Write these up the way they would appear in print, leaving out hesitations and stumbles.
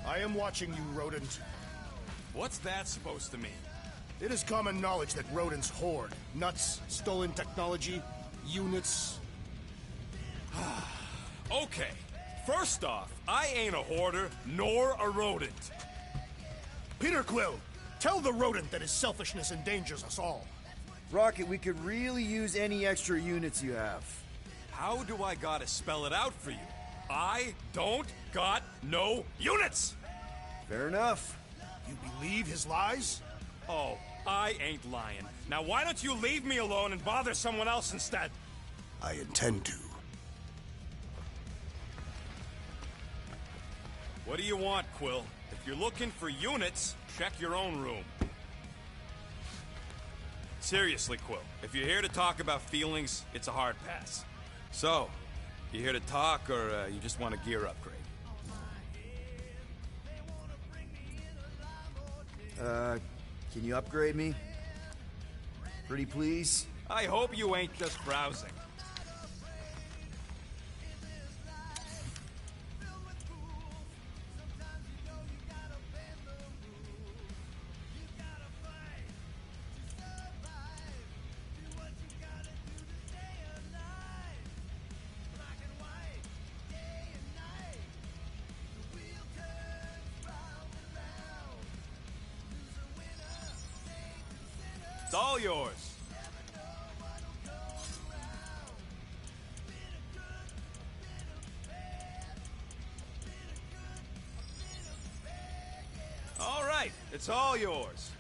I am watching you, rodent. What's that supposed to mean? It is common knowledge that rodents hoard nuts, stolen technology, units. Okay, first off, I ain't a hoarder nor a rodent. Peter Quill, tell the rodent that his selfishness endangers us all. Rocket, we could really use any extra units you have. How do I gotta spell it out for you? I don't got no units! Fair enough. You believe his lies? Oh, I ain't lying. Now why don't you leave me alone and bother someone else instead? I intend to. What do you want, Quill? If you're looking for units, check your own room. Seriously, Quill, if you're here to talk about feelings, it's a hard pass. So, you here to talk, or you just want a gear upgrade? Can you upgrade me? Pretty please? I hope you ain't just browsing. It's all yours. All right, it's all yours.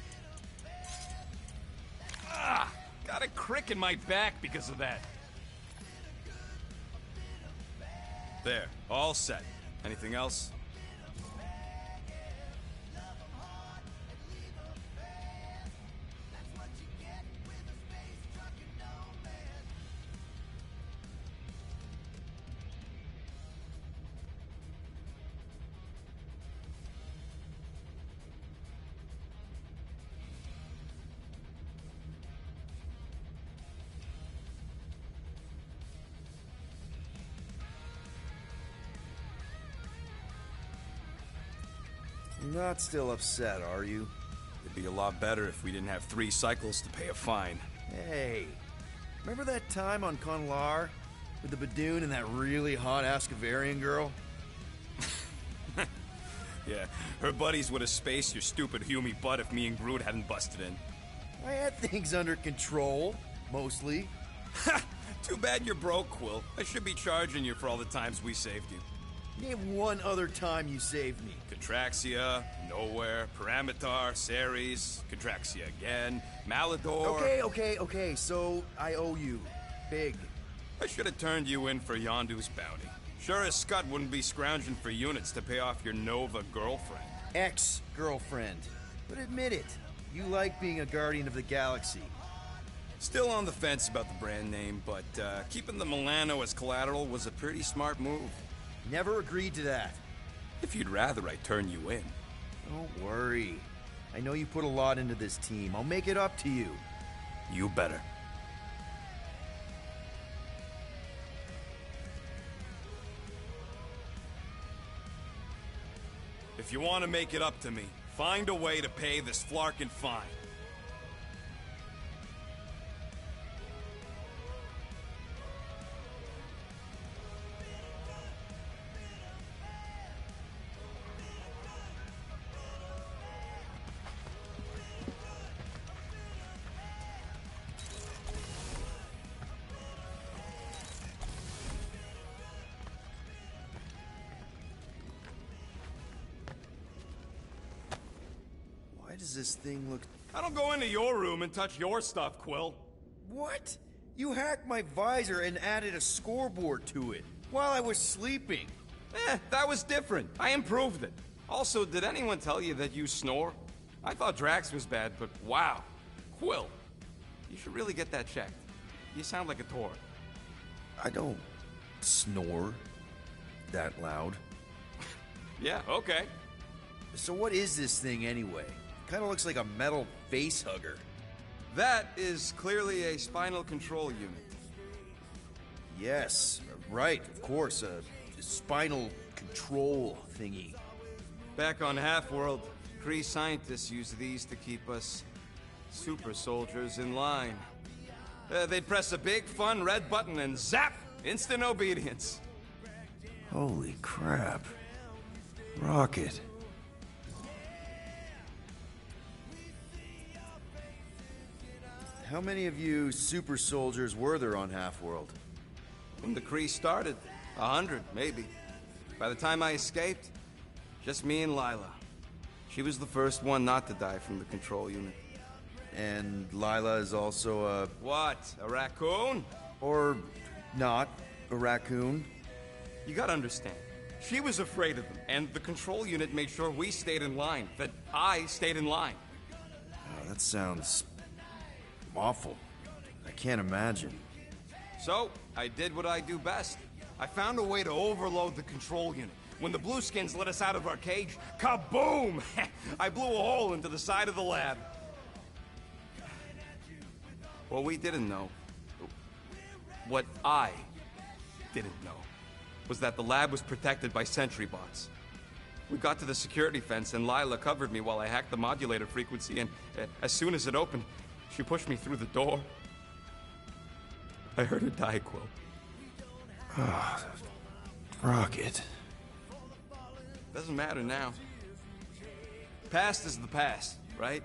Ah, got a crick in my back because of that. There, all set. Anything else? You're not still upset, are you? It'd be a lot better if we didn't have 3 cycles to pay a fine. Hey, remember that time on Conlar? With the Badoon and that really hot Ascavarian girl? Yeah, her buddies would have spaced your stupid Hume butt if me and Groot hadn't busted in. I had things under control, mostly. Ha! Too bad you're broke, Quill. I should be charging you for all the times we saved you. Name one other time you saved me. Contraxia, Nowhere, Paramitar, Ceres, Contraxia again, Malador... Okay, so I owe you. Big. I should have turned you in for Yondu's bounty. Sure as Scott wouldn't be scrounging for units to pay off your Nova girlfriend. Ex-girlfriend. But admit it, you like being a Guardian of the Galaxy. Still on the fence about the brand name, but keeping the Milano as collateral was a pretty smart move. Never agreed to that. If you'd rather I turn you in. Don't worry. I know you put a lot into this team. I'll make it up to you. You better. If you want to make it up to me, find a way to pay this Flarkin fine. Why does this thing look... I don't go into your room and touch your stuff, Quill. What? You hacked my visor and added a scoreboard to it while I was sleeping. That was different. I improved it. Also, did anyone tell you that you snore? I thought Drax was bad, but wow. Quill, you should really get that checked. You sound like a tour. I don't snore that loud. Yeah, okay. So what is this thing anyway? Kind of looks like a metal face hugger. That is clearly a spinal control unit. Yes, right, of course, a spinal control thingy. Back on Half-World, Kree scientists use these to keep us super soldiers in line. They'd press a big, fun red button and zap! Instant obedience. Holy crap. Rocket. How many of you super soldiers were there on Half-World? When the Kree started, 100, maybe. By the time I escaped, just me and Lila. She was the first one not to die from the control unit. And Lila is also a... What? A raccoon? Or not a raccoon? You gotta understand. She was afraid of them, and the control unit made sure we stayed in line, that I stayed in line. Oh, that sounds... awful. I can't imagine. So, I did what I do best. I found a way to overload the control unit. When the Blueskins let us out of our cage, kaboom! I blew a hole into the side of the lab. What we didn't know, what I didn't know, was that the lab was protected by sentry bots. We got to the security fence and Lila covered me while I hacked the modulator frequency, and as soon as it opened, she pushed me through the door. I heard her die, Quill. Oh, Rocket. Doesn't matter now. Past is the past, right?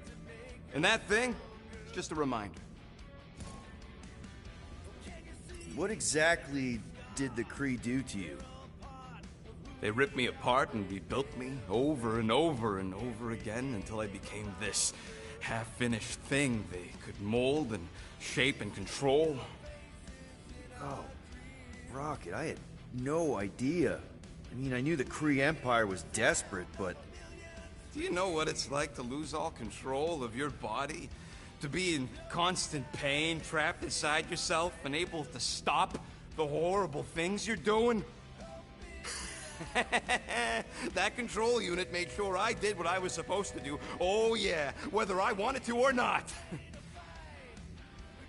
And that thing, it's just a reminder. What exactly did the Kree do to you? They ripped me apart and rebuilt me over and over and over again until I became this half-finished thing they could mold and shape and control. Oh, Rocket, I had no idea. I mean, I knew the Kree Empire was desperate, but... Do you know what it's like to lose all control of your body? To be in constant pain, trapped inside yourself, unable to stop the horrible things you're doing? That control unit made sure I did what I was supposed to do. Oh yeah, whether I wanted to or not.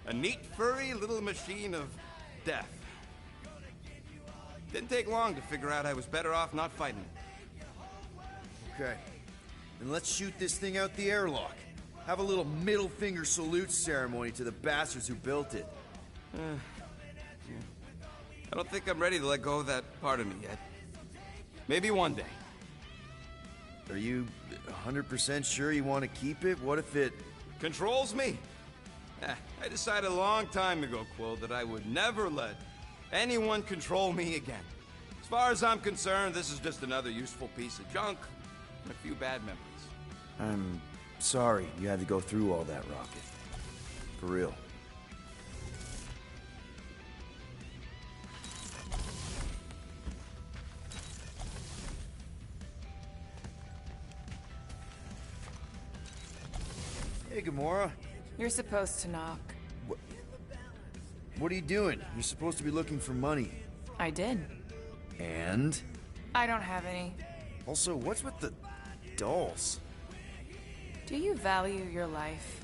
A neat, furry little machine of death. Didn't take long to figure out I was better off not fighting it. Okay, then let's shoot this thing out the airlock. Have a little middle finger salute ceremony to the bastards who built it. I don't think I'm ready to let go of that part of me yet. Maybe one day. Are you 100% sure you want to keep it? What if it... Controls me? I decided a long time ago, Quill, that I would never let anyone control me again. As far as I'm concerned, this is just another useful piece of junk and a few bad memories. I'm sorry you had to go through all that, Rocket. For real. Hey, Gamora. You're supposed to knock. What are you doing? You're supposed to be looking for money. I did. And? I don't have any. Also, what's with the dolls? Do you value your life?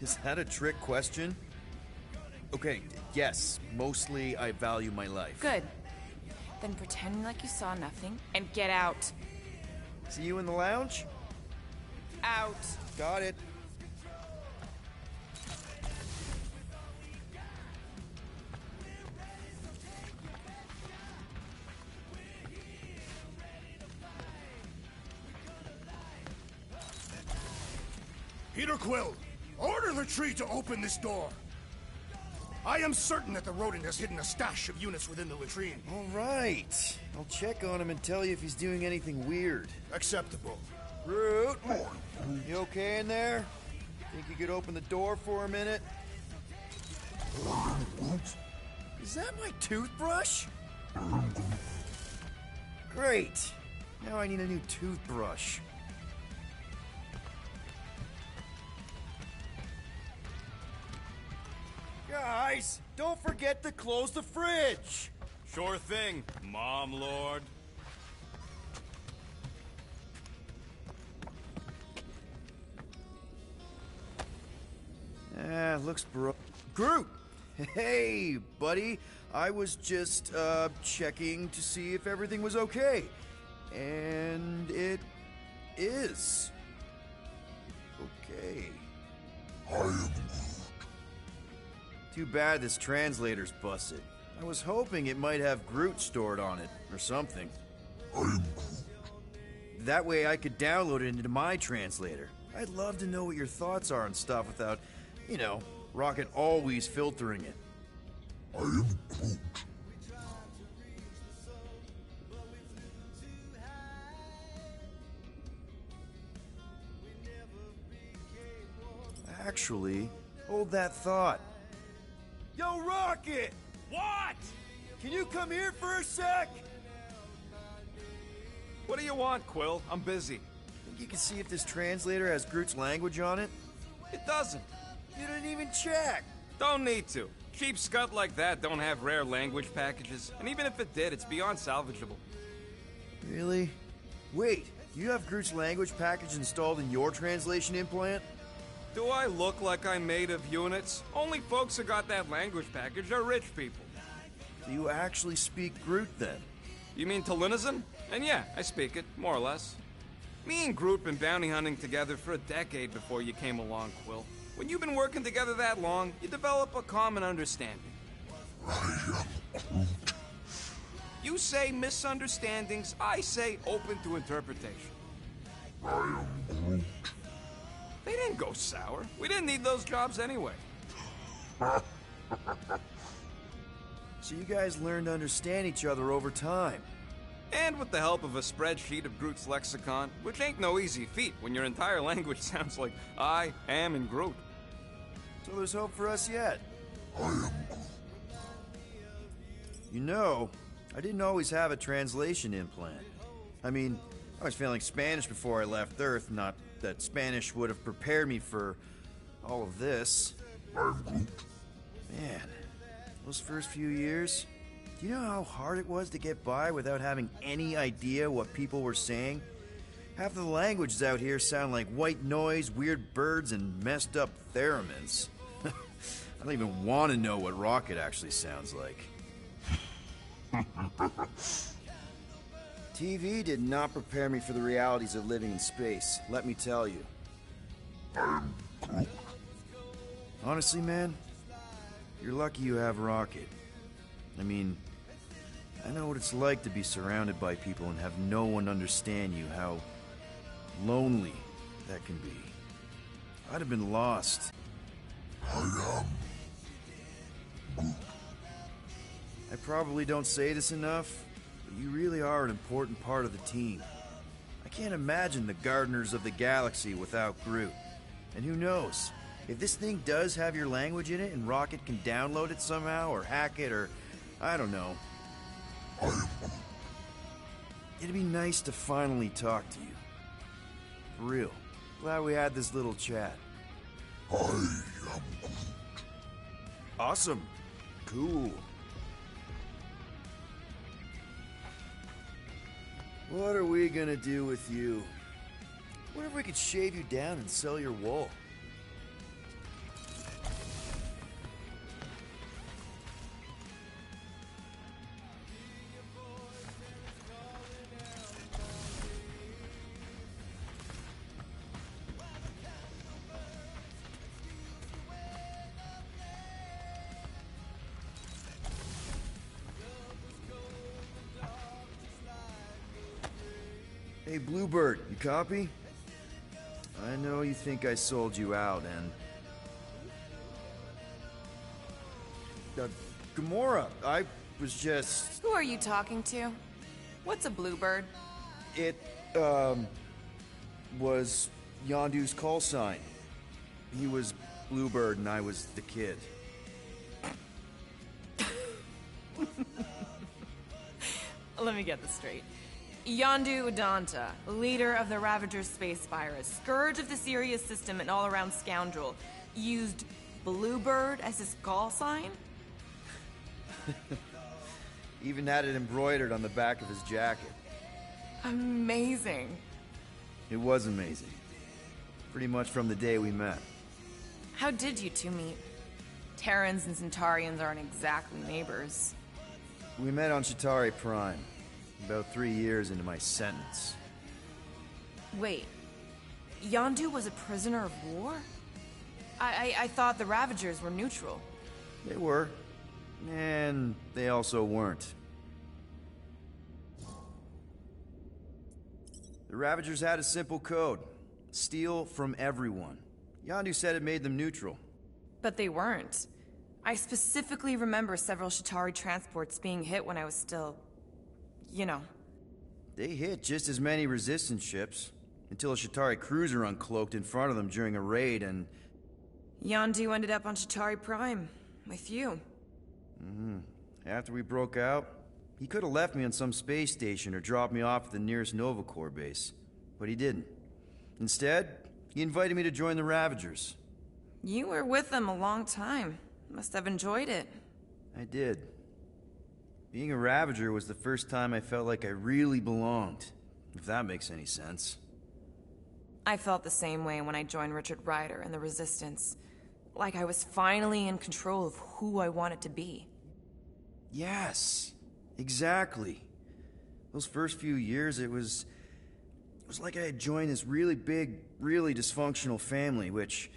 Is that a trick question? Okay, yes, mostly I value my life. Good. Then pretend like you saw nothing and get out. See you in the lounge? Out. Got it. Peter Quill, order the tree to open this door. I am certain that the rodent has hidden a stash of units within the latrine. All right. I'll check on him and tell you if he's doing anything weird. Acceptable. Root, you okay in there? Think you could open the door for a minute? Is that my toothbrush? Great. Now I need a new toothbrush. Guys, don't forget to close the fridge. Sure thing, Mom Lord. Looks bro... Groot! Hey, buddy. I was just, checking to see if everything was okay. And it is. Okay. I am Too bad this translator's busted. I was hoping it might have Groot stored on it, or something. That way I could download it into my translator. I'd love to know what your thoughts are on stuff without, you know, Rocket always filtering it. I am Groot. Actually, hold that thought. Yo, Rocket! What? Can you come here for a sec? What do you want, Quill? I'm busy. Think you can see if this translator has Groot's language on it? It doesn't. You didn't even check! Don't need to. Cheap scut like that don't have rare language packages, and even if it did, it's beyond salvageable. Really? Wait, you have Groot's language package installed in your translation implant? Do I look like I'm made of units? Only folks who got that language package are rich people. Do you actually speak Groot then? You mean Talinisan? And yeah, I speak it, more or less. Me and Groot been bounty hunting together for a decade before you came along, Quill. When you've been working together that long, you develop a common understanding. I am Groot. You say misunderstandings, I say open to interpretation. I am Groot. They didn't go sour. We didn't need those jobs anyway. So you guys learned to understand each other over time. And with the help of a spreadsheet of Groot's lexicon, which ain't no easy feat when your entire language sounds like I am in Groot. So there's hope for us yet. I am Groot. You know, I didn't always have a translation implant. I mean, I was failing Spanish before I left Earth, not that Spanish would have prepared me for all of this. I am Groot. Man, those first few years, do you know how hard it was to get by without having any idea what people were saying? Half of the languages out here sound like white noise, weird birds, and messed up theremins. I don't even want to know what Rocket actually sounds like. TV did not prepare me for the realities of living in space, let me tell you. Honestly, man, you're lucky you have Rocket. I mean, I know what it's like to be surrounded by people and have no one understand you, how lonely that can be. I'd have been lost. I am Groot. I probably don't say this enough, but you really are an important part of the team. I can't imagine the Gardeners of the Galaxy without Groot. And who knows, if this thing does have your language in it and Rocket can download it somehow or hack it or, I don't know. I am Groot. It'd be nice to finally talk to you. For real. Glad we had this little chat. I am Groot. Awesome. Cool. What are we gonna do with you? What if we could shave you down and sell your wool? Hey, Bluebird, you copy? I know you think I sold you out, and... Gamora, I was just... Who are you talking to? What's a bluebird? It, was Yondu's call sign. He was Bluebird and I was the kid. Let me get this straight. Yondu Udanta, leader of the Ravager space virus, scourge of the Sirius system and all-around scoundrel, used Bluebird as his call sign? Even had it embroidered on the back of his jacket. Amazing. It was amazing. Pretty much from the day we met. How did you two meet? Terrans and Centaurians aren't exactly neighbors. We met on Chitauri Prime. about 3 years into my sentence. Wait, Yondu was a prisoner of war? I thought the Ravagers were neutral. They were. And they also weren't. The Ravagers had a simple code. Steal from everyone. Yondu said it made them neutral. But they weren't. I specifically remember several Shatari transports being hit when I was still... you know. They hit just as many resistance ships, until a Shatari cruiser uncloaked in front of them during a raid and... Yondu ended up on Shatari Prime, with you. After we broke out, he could have left me on some space station or dropped me off at the nearest Nova Corps base. But he didn't. Instead, he invited me to join the Ravagers. You were with them a long time. Must have enjoyed it. I did. Being a Ravager was the first time I felt like I really belonged, if that makes any sense. I felt the same way when I joined Richard Ryder and the Resistance. Like I was finally in control of who I wanted to be. Yes, exactly. Those first few years, it was like I had joined this really big, really dysfunctional family, which,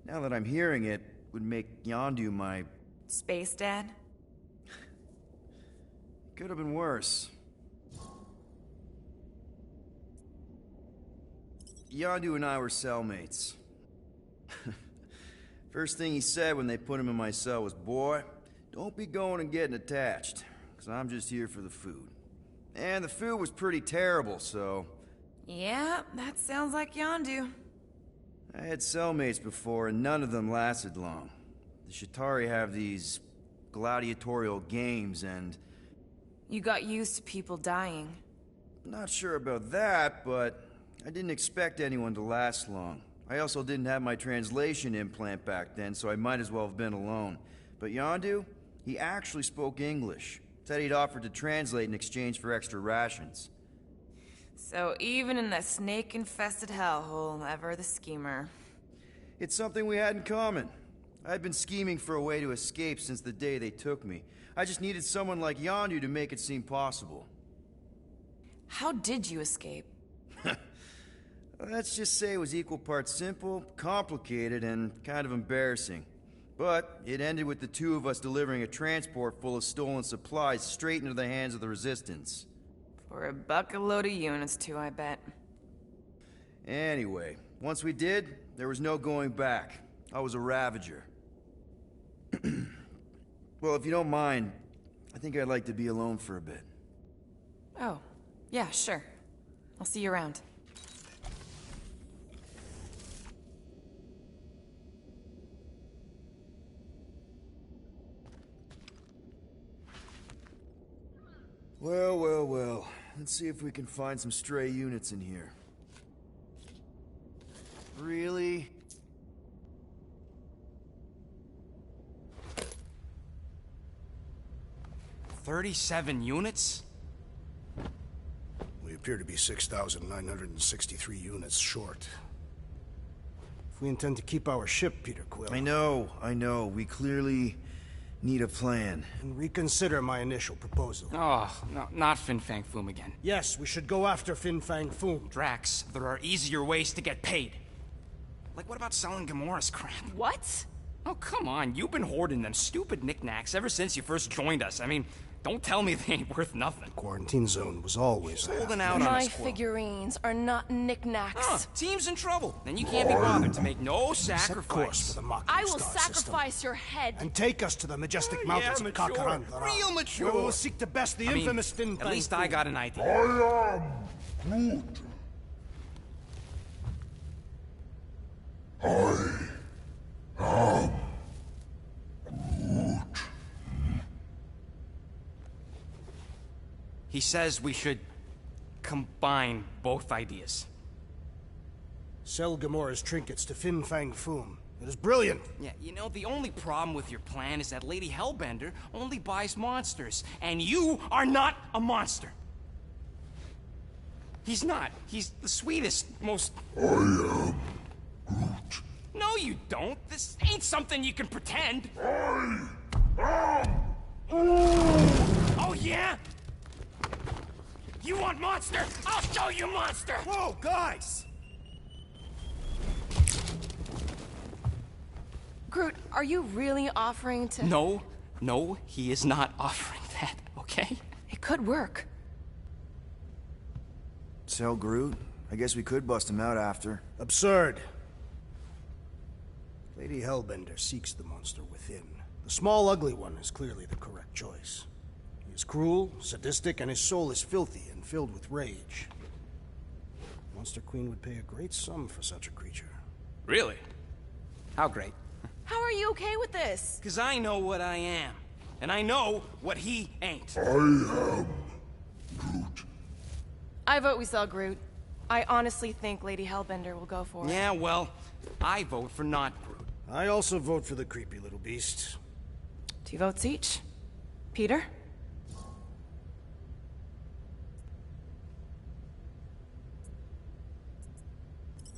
now that I'm hearing it, would make Yondu my... Space Dad? Could have been worse. Yondu and I were cellmates. First thing he said when they put him in my cell was, "Boy, don't be going and getting attached, because I'm just here for the food." And the food was pretty terrible, so... Yeah, that sounds like Yondu. I had cellmates before, and none of them lasted long. The Shatari have these gladiatorial games, and... You got used to people dying. Not sure about that, but I didn't expect anyone to last long. I also didn't have my translation implant back then, so I might as well have been alone. But Yondu, he actually spoke English. Said he'd offered to translate in exchange for extra rations. So even in that snake-infested hellhole, ever the schemer. It's something we had in common. I'd been scheming for a way to escape since the day they took me. I just needed someone like Yondu to make it seem possible. How did you escape? Let's just say it was equal parts simple, complicated, and kind of embarrassing. But it ended with the two of us delivering a transport full of stolen supplies straight into the hands of the Resistance. For a load of units too, I bet. Anyway, once we did, there was no going back. I was a Ravager. Well, if you don't mind, I think I'd like to be alone for a bit. Oh, yeah, sure. I'll see you around. Well, well, well. Let's see if we can find some stray units in here. Really? $37 units? We appear to be 6,963 units short. If we intend to keep our ship, Peter Quill... I know. We clearly need a plan. And reconsider my initial proposal. Oh, no, not Fin Fang Foom again. Yes, we should go after Fin Fang Foom. Drax, there are easier ways to get paid. Like, what about selling Gamora's crap? What? Oh, come on. You've been hoarding them stupid knickknacks ever since you first joined us. I mean, don't tell me they ain't worth nothing. Quarantine zone was always Holding out on My us, Quill. figurines are not knickknacks. Huh, team's in trouble. Then you can't be bothered to make no Set course for sacrifice. the Mocking I will Star sacrifice system. your head. And take us to the majestic mountains of mature. Kakarandara. Real mature. Where we will seek to best the I mean, infamous Fin Fang at least I Foom. got an idea. I am Groot. He says we should combine both ideas. Sell Gamora's trinkets to Fin Fang Foom. It is brilliant. Yeah, you know, the only problem with your plan is that Lady Hellbender only buys monsters, and you are not a monster. He's not. He's the sweetest, most... I am Groot. No, you don't. This ain't something you can pretend. Oh, yeah? You want monster? I'll show you monster! Whoa, guys! Groot, are you really offering to... No, he is not offering that, okay? It could work. So, Groot, I guess we could bust him out after. Absurd. Lady Hellbender seeks the monster within. The small, ugly one is clearly the correct choice. He is cruel, sadistic, and his soul is filthy and filled with rage. Monster Queen would pay a great sum for such a creature. Really? How great? How are you okay with this? Because I know what I am. And I know what he ain't. I am Groot. I vote we sell Groot. I honestly think Lady Hellbender will go for it. Yeah, well, I vote for not Groot. I also vote for the creepy little beast. 2 votes each. Peter?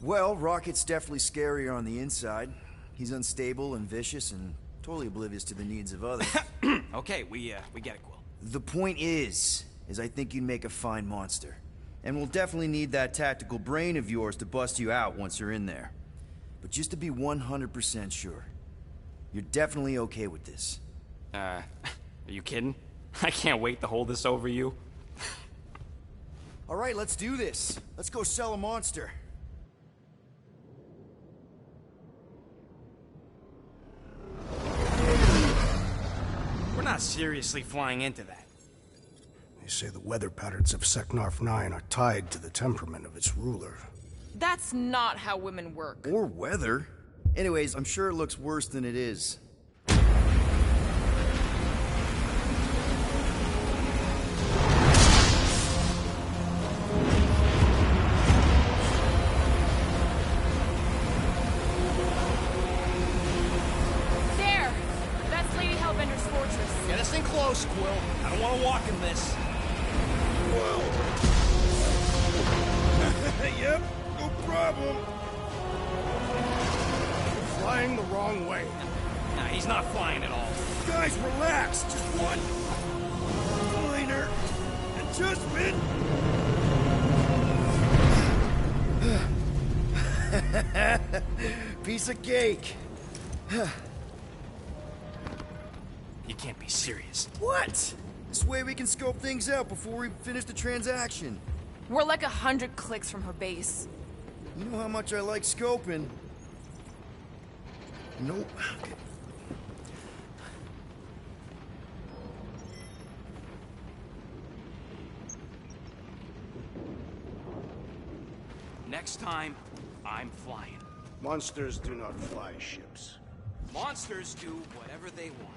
Well, Rocket's definitely scarier on the inside. He's unstable and vicious and totally oblivious to the needs of others. Okay, we get it, Quill. The point is I think you'd make a fine monster. And we'll definitely need that tactical brain of yours to bust you out once you're in there. But just to be 100% sure, you're definitely okay with this. Are you kidding? I can't wait to hold this over you. All right, let's do this. Let's go sell a monster. We're not seriously flying into that. They say the weather patterns of Seknarf 9 are tied to the temperament of its ruler. That's not how women work. Or weather. Anyways, I'm sure it looks worse than it is. There! That's Lady Hellbender's fortress. Get us in close, Quill. I don't want to walk in this. Yep, no problem. You're flying the wrong way. Nah, he's not flying at all. Guys, relax. Just one minor adjustment. Piece of cake. You can't be serious. What? This way we can scope things out before we finish the transaction. We're like 100 clicks from her base. You know how much I like scoping. Nope. Okay. Next time, I'm flying. Monsters do not fly ships. Monsters do whatever they want.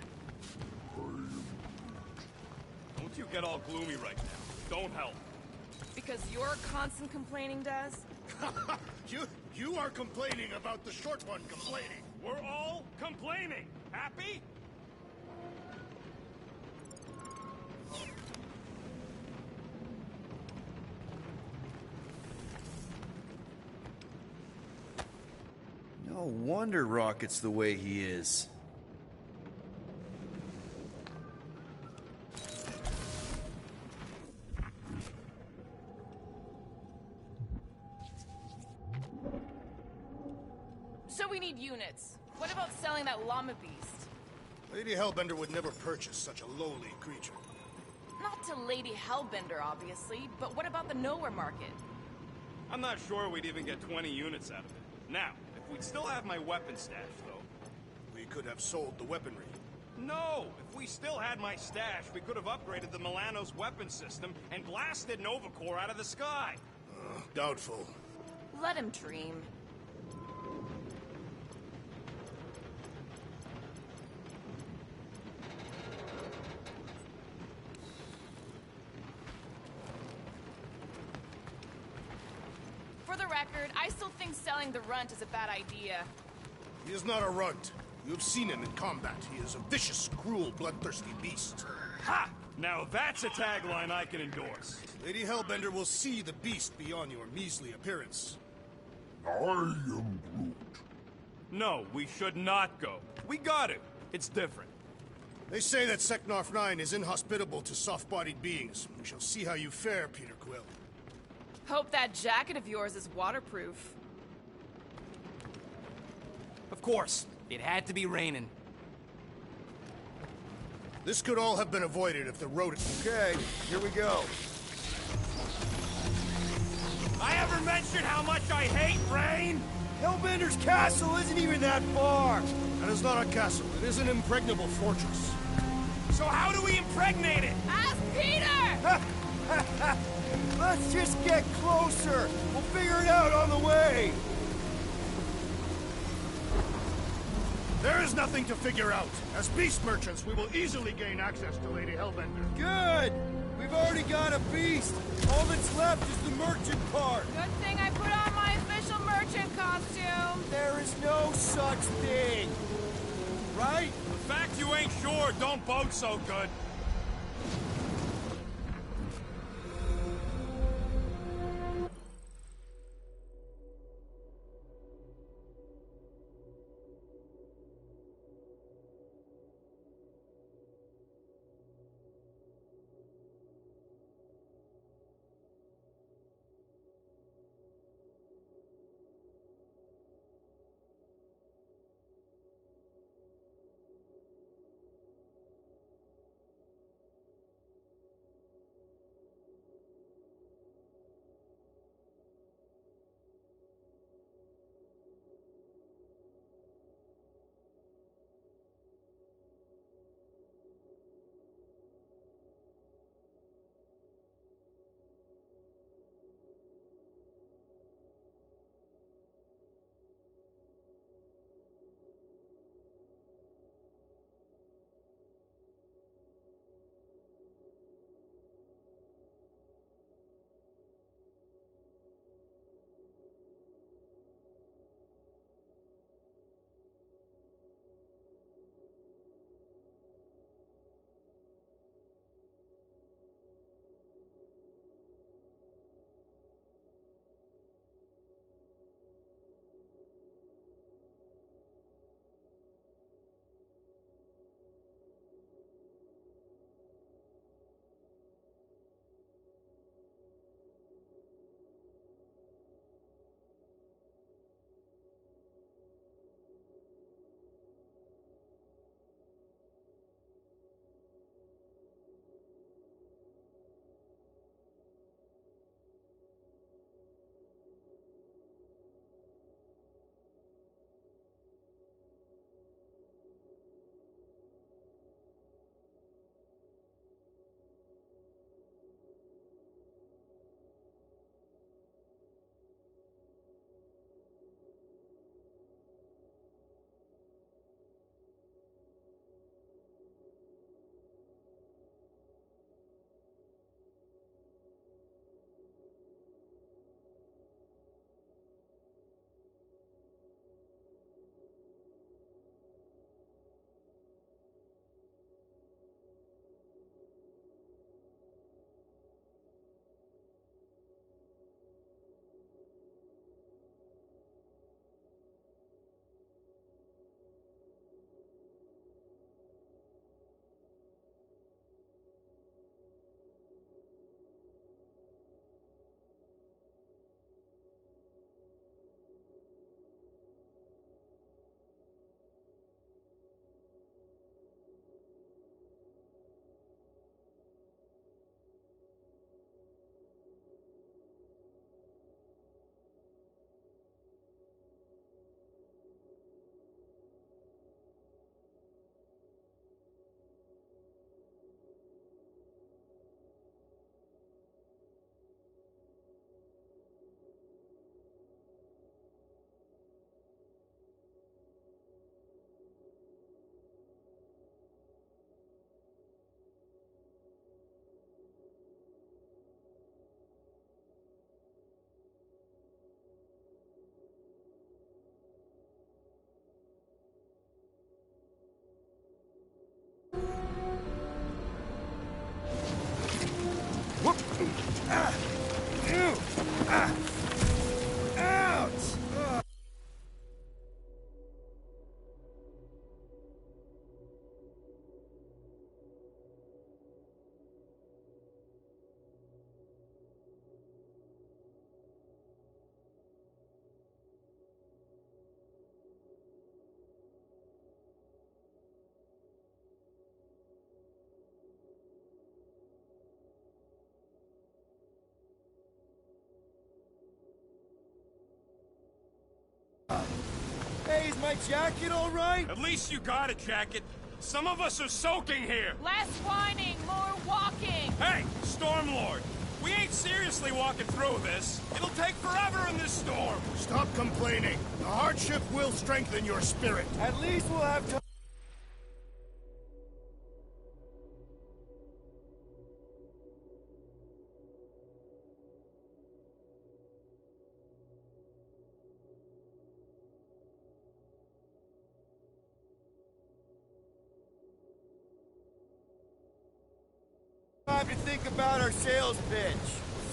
Don't you get all gloomy right now. Don't help. Because you're constant complaining, Daz? You are complaining about the short one complaining. We're all complaining. Happy? No wonder Rocket's the way he is. So we need units. What about selling that llama beast? Lady Hellbender would never purchase such a lowly creature. Not to Lady Hellbender, obviously, but what about the nowhere market? I'm not sure we'd even get 20 units out of it. Now, if we'd still have my weapon stash, though. We could have sold the weaponry. No! If we still had my stash, we could have upgraded the Milano's weapon system and blasted Nova Corps out of the sky. Doubtful. Let him dream. For the record, I still think selling the runt is a bad idea. He is not a runt. You have seen him in combat. He is a vicious, cruel, bloodthirsty beast. Ha! Now that's a tagline I can endorse. Lady Hellbender will see the beast beyond your measly appearance. I am Groot. No, we should not go. We got it. It's different. They say that Seknarf 9 is inhospitable to soft-bodied beings. We shall see how you fare, Peter Quill. Hope that jacket of yours is waterproof. Of course, it had to be raining. This could all have been avoided if the road... Okay, here we go. I ever mentioned how much I hate rain? Hellbender's castle isn't even that far! That is not a castle. It is an impregnable fortress. So how do we impregnate it? Ask Peter! Let's just get closer! We'll figure it out on the way! There is nothing to figure out. As beast merchants, we will easily gain access to Lady Hellbender. Good! We've already got a beast! All that's left is the merchant part! Good thing I put on my official merchant costume. There is no such thing! Right? The fact you ain't sure don't bode so good. Hey, is my jacket all right? At least you got a jacket. Some of us are soaking here. Less whining, more walking. Hey, Stormlord. We ain't seriously walking through this. It'll take forever in this storm. Stop complaining. The hardship will strengthen your spirit. At least we'll have time. Time to think about our sales pitch.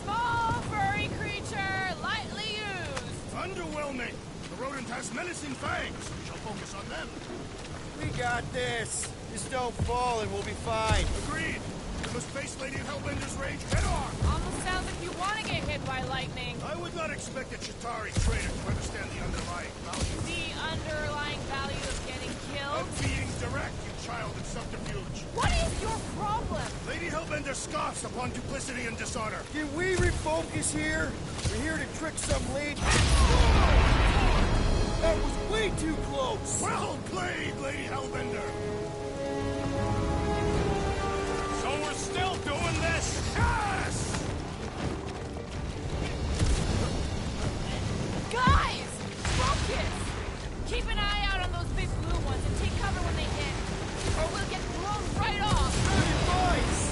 Small, furry creature, lightly used. Underwhelming. The rodent has menacing fangs. We shall focus on them. We got this. Just don't fall and we'll be fine. Agreed. We must face Lady Hellbender's rage head-on. Almost sounds like you want to get hit by lightning. I would not expect a Chitauri trader to understand the underlying value. The underlying value of getting killed? Of being direct, you child of subterfuge. What is your problem? Lady Hellbender scoffs upon duplicity and dishonor. Can we refocus here? We're here to trick some lady. That was way too close. Well played, Lady Hellbender. So we're still doing this? Yes! Guys! Focus! Keep an eye out on those big blue ones and take cover when they hit. Or we'll get blown right off. Good advice.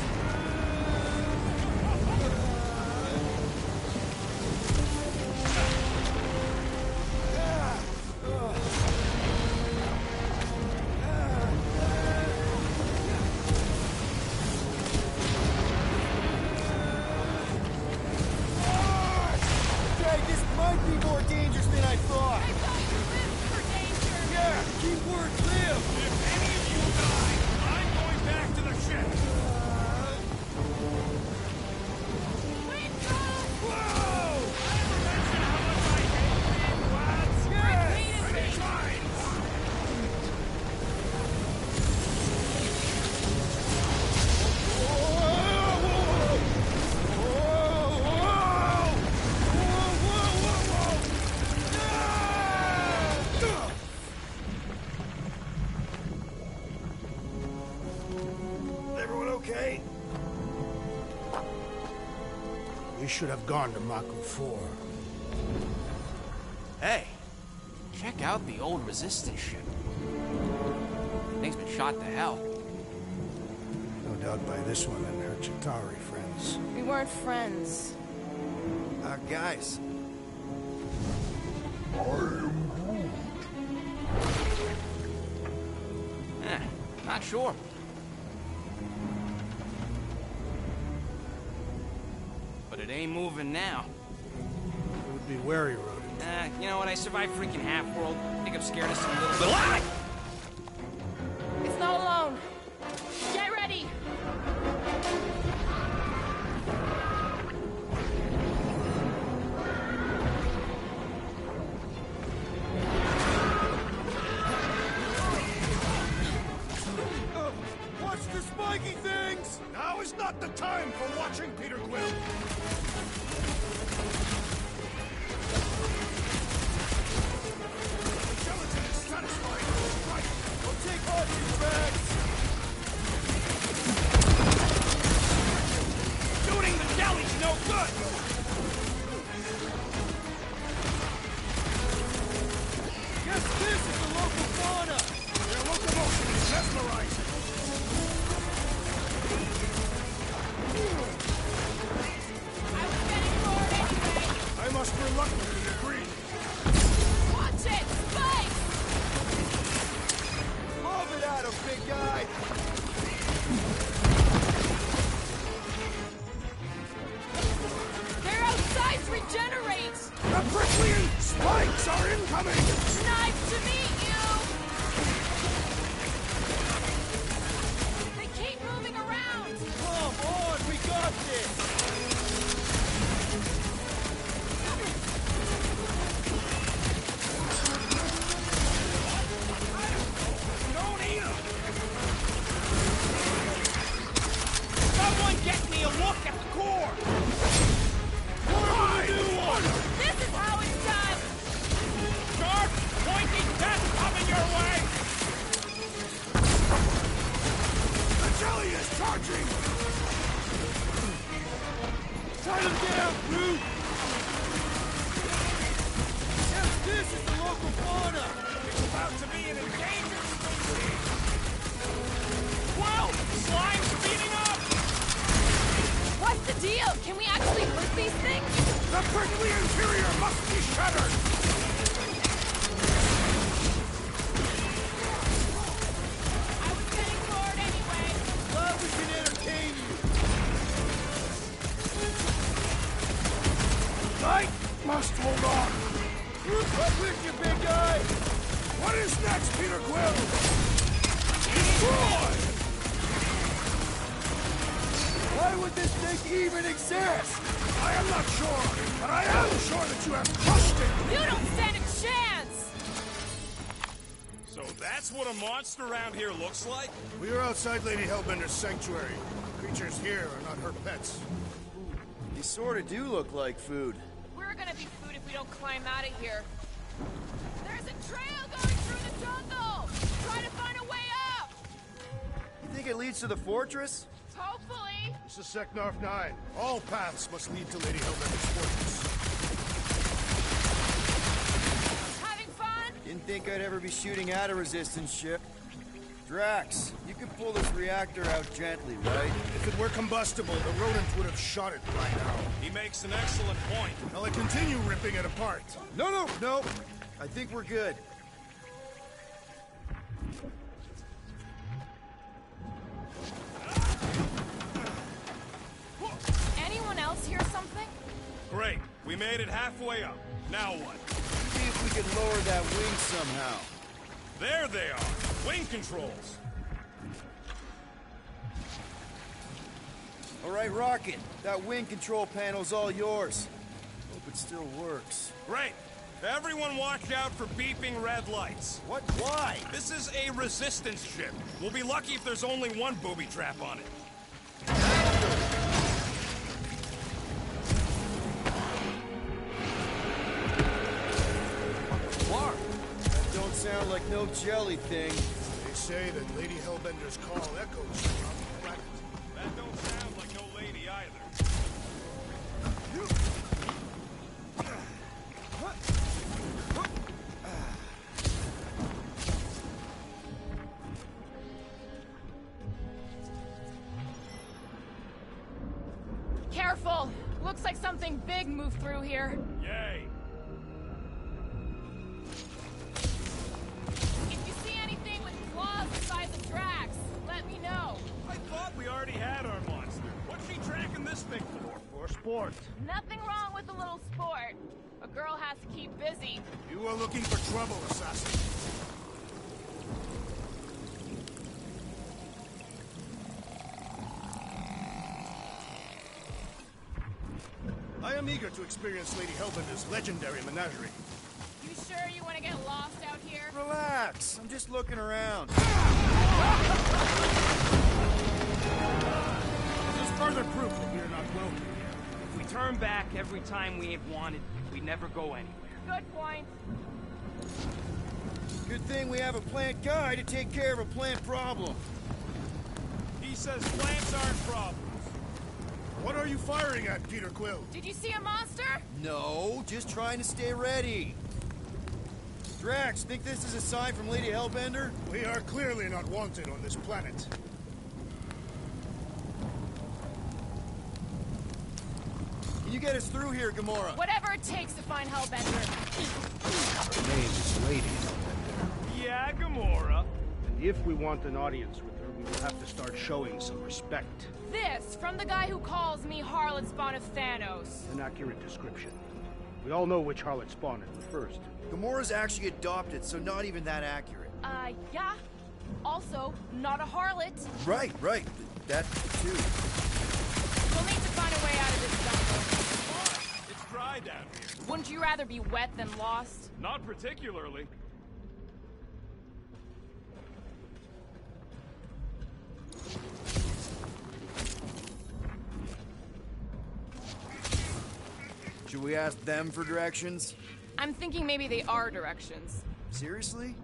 Okay, this might be more dangerous than I thought. I thought you lived for danger. Yeah, keyword live. If any of you die, I'm going back to the ship. Wait, no! Whoa! I never mentioned how much I hate you, lads. Yes! Many times. Everyone okay? We should have gone to Maku 4. Hey, check out the old resistance ship. Thing's been shot to hell. No doubt by this one and her Chitauri friends. We weren't friends. Guys. Not sure. But it ain't moving now. It would be wary, rodent. You know what? I survived freaking Half-World. I think I'm scared of some little bit. Ah! It's not alone. Get ready! Watch the spiky things! Now is not the time for watching, Peter Quill. The gelatin is satisfying. Right. I'll take off these bags! Shooting the deli's no good. Guess this is the local fauna! Their locomotion is mesmerizing. I was getting bored anyway. I must reluctantly agree. Watch it! Spike! Love it at him, big guy! Their outsides regenerate! The prickly spikes are incoming! Nice to meet you! They keep moving around! Come on, we got this! Don't eat 'em. Someone get me a look at the core. This is how it's done! Sharp, pointing, test. local fauna! It's about to be an endangered species! Well, slime's speeding up! What's the deal? Can we actually hurt these things? The prickly interior must be shattered! I was getting bored anyway. Glad we can entertain you. I must hold on! Up with you, big guy! What is next, Peter Quill? Destroy! Why would this thing even exist? I am not sure, but I am sure that you have crushed it! You don't stand a chance! So that's what a monster around here looks like? We are outside Lady Hellbender's sanctuary. Creatures here are not her pets. You sort of do look like food. We're gonna be food if we don't climb out of here. There's a trail going through the jungle! Try to find a way up! You think it leads to the fortress? Hopefully! This is Seknarf 9. All paths must lead to Lady Hellbender's fortress. Having fun? Didn't think I'd ever be shooting at a resistance ship. Drax, you can pull this reactor out gently, right? If it were combustible, the rodents would have shot it by now. He makes an excellent point. Shall I continue ripping it apart? No. I think we're good. Anyone else hear something? Great. We made it halfway up. Now what? See if we can lower that wing somehow. There they are. Wing controls. All right, Rocket. That wing control panel's all yours. Hope it still works. Great. Everyone watch out for beeping red lights. What? Why? This is a resistance ship. We'll be lucky if there's only one booby trap on it. Clark! That don't sound like no jelly thing. They say that Lady Hellbender's call echoes throughout the planet. That don't sound like no lady either. Careful! Looks like something big moved through here. Yay! If you see anything with claws the size of Drax, let me know. I thought we already had our monster. What's she tracking this thing for? For sport. Nothing wrong with a little sport. A girl has to keep busy. You are looking for trouble, assassin. I am eager to experience Lady Hellbender's legendary menagerie. You sure you want to get lost out here? Relax. I'm just looking around. This is further proof that we are not welcome here. If we turn back every time we ain't wanted, we never go anywhere. Good point. Good thing we have a plant guy to take care of a plant problem. He says plants aren't problems. What are you firing at, Peter Quill? Did you see a monster? No, just trying to stay ready. Drax, think this is a sign from Lady Hellbender? We are clearly not wanted on this planet. Can you get us through here, Gamora? Whatever it takes to find Hellbender. Her name is Lady Hellbender. Yeah, Gamora. And if we want an audience with her, we will have to start showing some respect. This from the guy who calls me Harlot Spawn of Thanos. An accurate description. We all know which harlot spawned it first. Gamora's actually adopted, so not even that accurate. Yeah. Also, not a harlot. Right. That, too. We'll need to find a way out of this jungle. Why? It's dry down here. Wouldn't you rather be wet than lost? Not particularly. Should we ask them for directions? I'm thinking maybe they are directions. Seriously?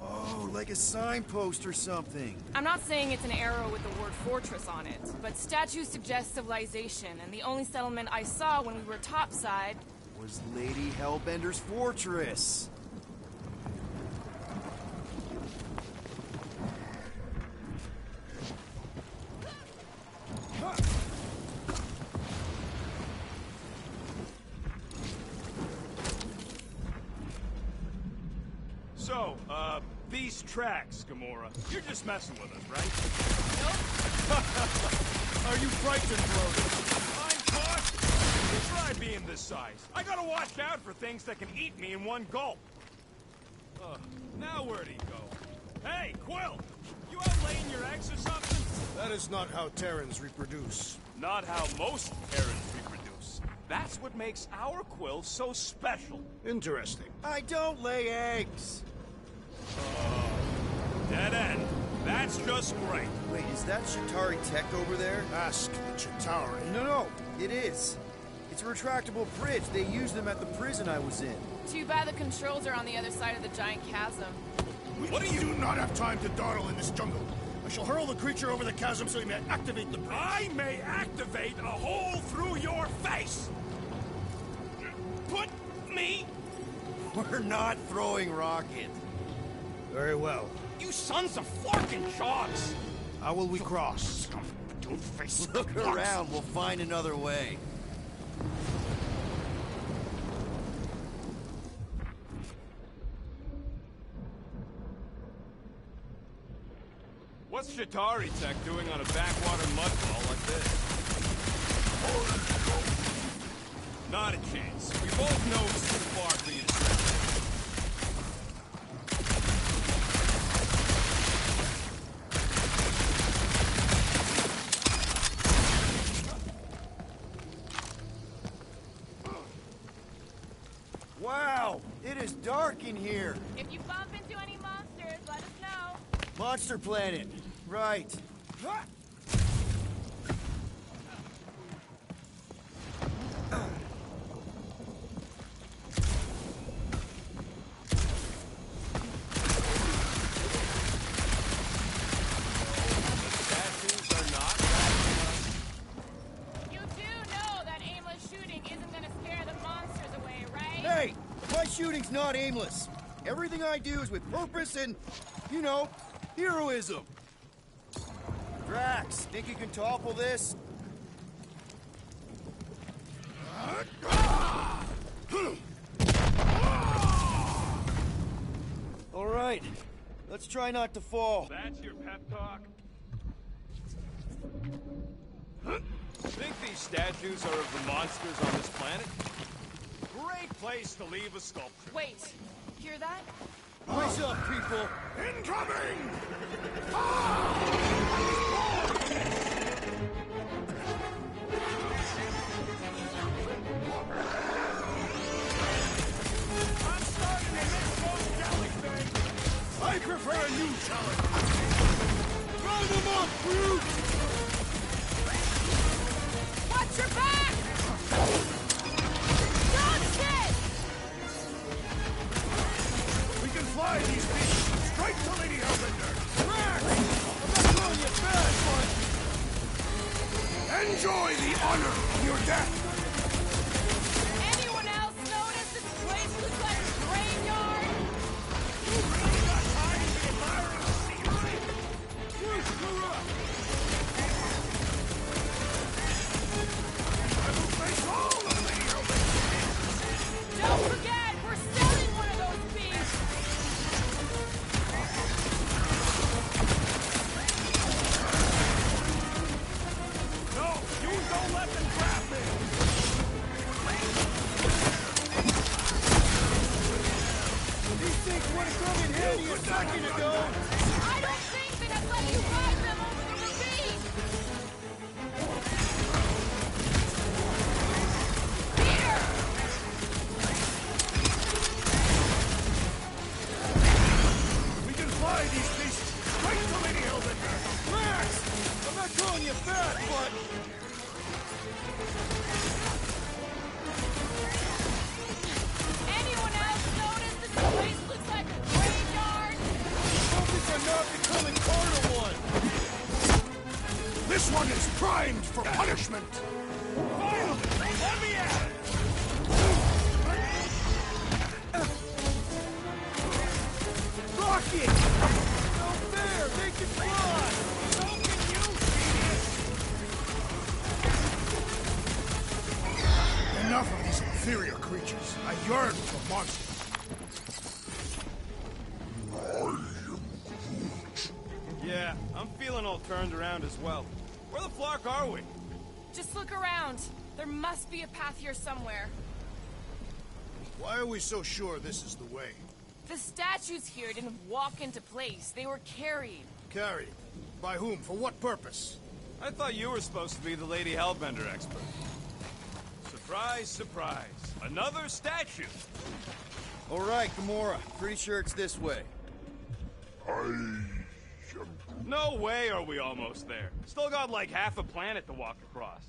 Oh, like a signpost or something. I'm not saying it's an arrow with the word fortress on it, but statues suggest civilization, and the only settlement I saw when we were topside Was Lady Hellbender's fortress. So, these tracks, Gamora. You're just messing with us, right? Are you frightened, Brody? I'm cautious. Try being this size. I gotta watch out for things that can eat me in one gulp. Now where'd he go? Hey, Quill! You out laying your eggs or something? That is not how Terrans reproduce. Not how most Terrans reproduce. That's what makes our Quill so special. Interesting. I don't lay eggs! Dead end. That's just great. Wait, is that Chitauri tech over there? Ask the Chitauri. No, it is. It's a retractable bridge. They used them at the prison I was in. Too bad the controls are on the other side of the giant chasm. What are you... do not have time to dawdle in this jungle. I shall hurl the creature over the chasm so he may activate the bridge. I may activate a hole through your face! Put me... We're not throwing rockets. Very well. You sons of flarkin' shogs! How will we cross? Don't face Look around, we'll find another way. What's Chitauri Tech doing on a backwater mudfall like this? Not a chance. We both know it's too far for you to stretch. Wow, it is dark in here. If you bump into any monsters, let us know. Monster Planet. Right. You do know that aimless shooting isn't gonna scare the monsters away, right? Hey, my shooting's not aimless. Everything I do is with purpose and, you know, heroism. Drax, think you can topple this? All right, let's try not to fall. That's your pep talk? Think these statues are of the monsters on this planet? Great place to leave a sculpture. Wait, hear that? Brace up, people. Incoming! I'm starting to miss those jellyfish! I prefer a new challenge. Round them up, brute! Watch your back! Dodge it! We can fly these beasts straight to Lady Hellbender. Drax! I'm not calling you bad, but... Enjoy the honor of your death. Anyone else notice this place looks like a graveyard? Don't forget, we're selling one of those beasts! No, you don't let them grab me! These things would have come in handy a second ago! I don't think that I'd let you ride them over the ravine! Peter! We can fly these beasts straight to Lady Hellbender. Drax! I'm not calling you bad, but... Anyone else notice this place looks like a graveyard? Focus on not becoming part of one! This one is primed for punishment. Finally! Let me at it! Rocket! No fair! Make it fly! So can you, genius! Enough of these inferior creatures. I yearn for monsters. Yeah, I'm feeling all turned around as well. Where the flark are we? Just look around. There must be a path here somewhere. Why are we so sure this is the way? The statues here didn't walk into place. They were carried. Carried? By whom? For what purpose? I thought you were supposed to be the Lady Hellbender expert. Surprise, surprise. Another statue. All right, Gamora. Pretty sure it's this way. No way are we almost there. Still got like half a planet to walk across.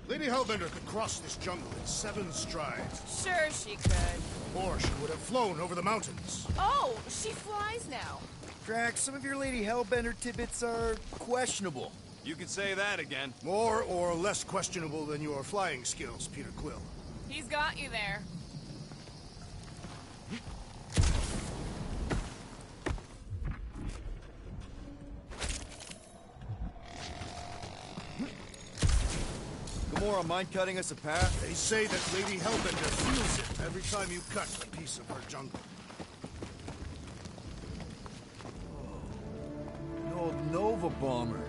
Lady Hellbender could cross this jungle in 7 strides. Sure she could. Or she would have flown over the mountains. Oh, she flies now. Drax, some of your Lady Hellbender tidbits are questionable. You could say that again. More or less questionable than your flying skills, Peter Quill. He's got you there. Gamora, mind cutting us a path? They say that Lady Hellbender feels it every time you cut a piece of her jungle. An old Nova bomber.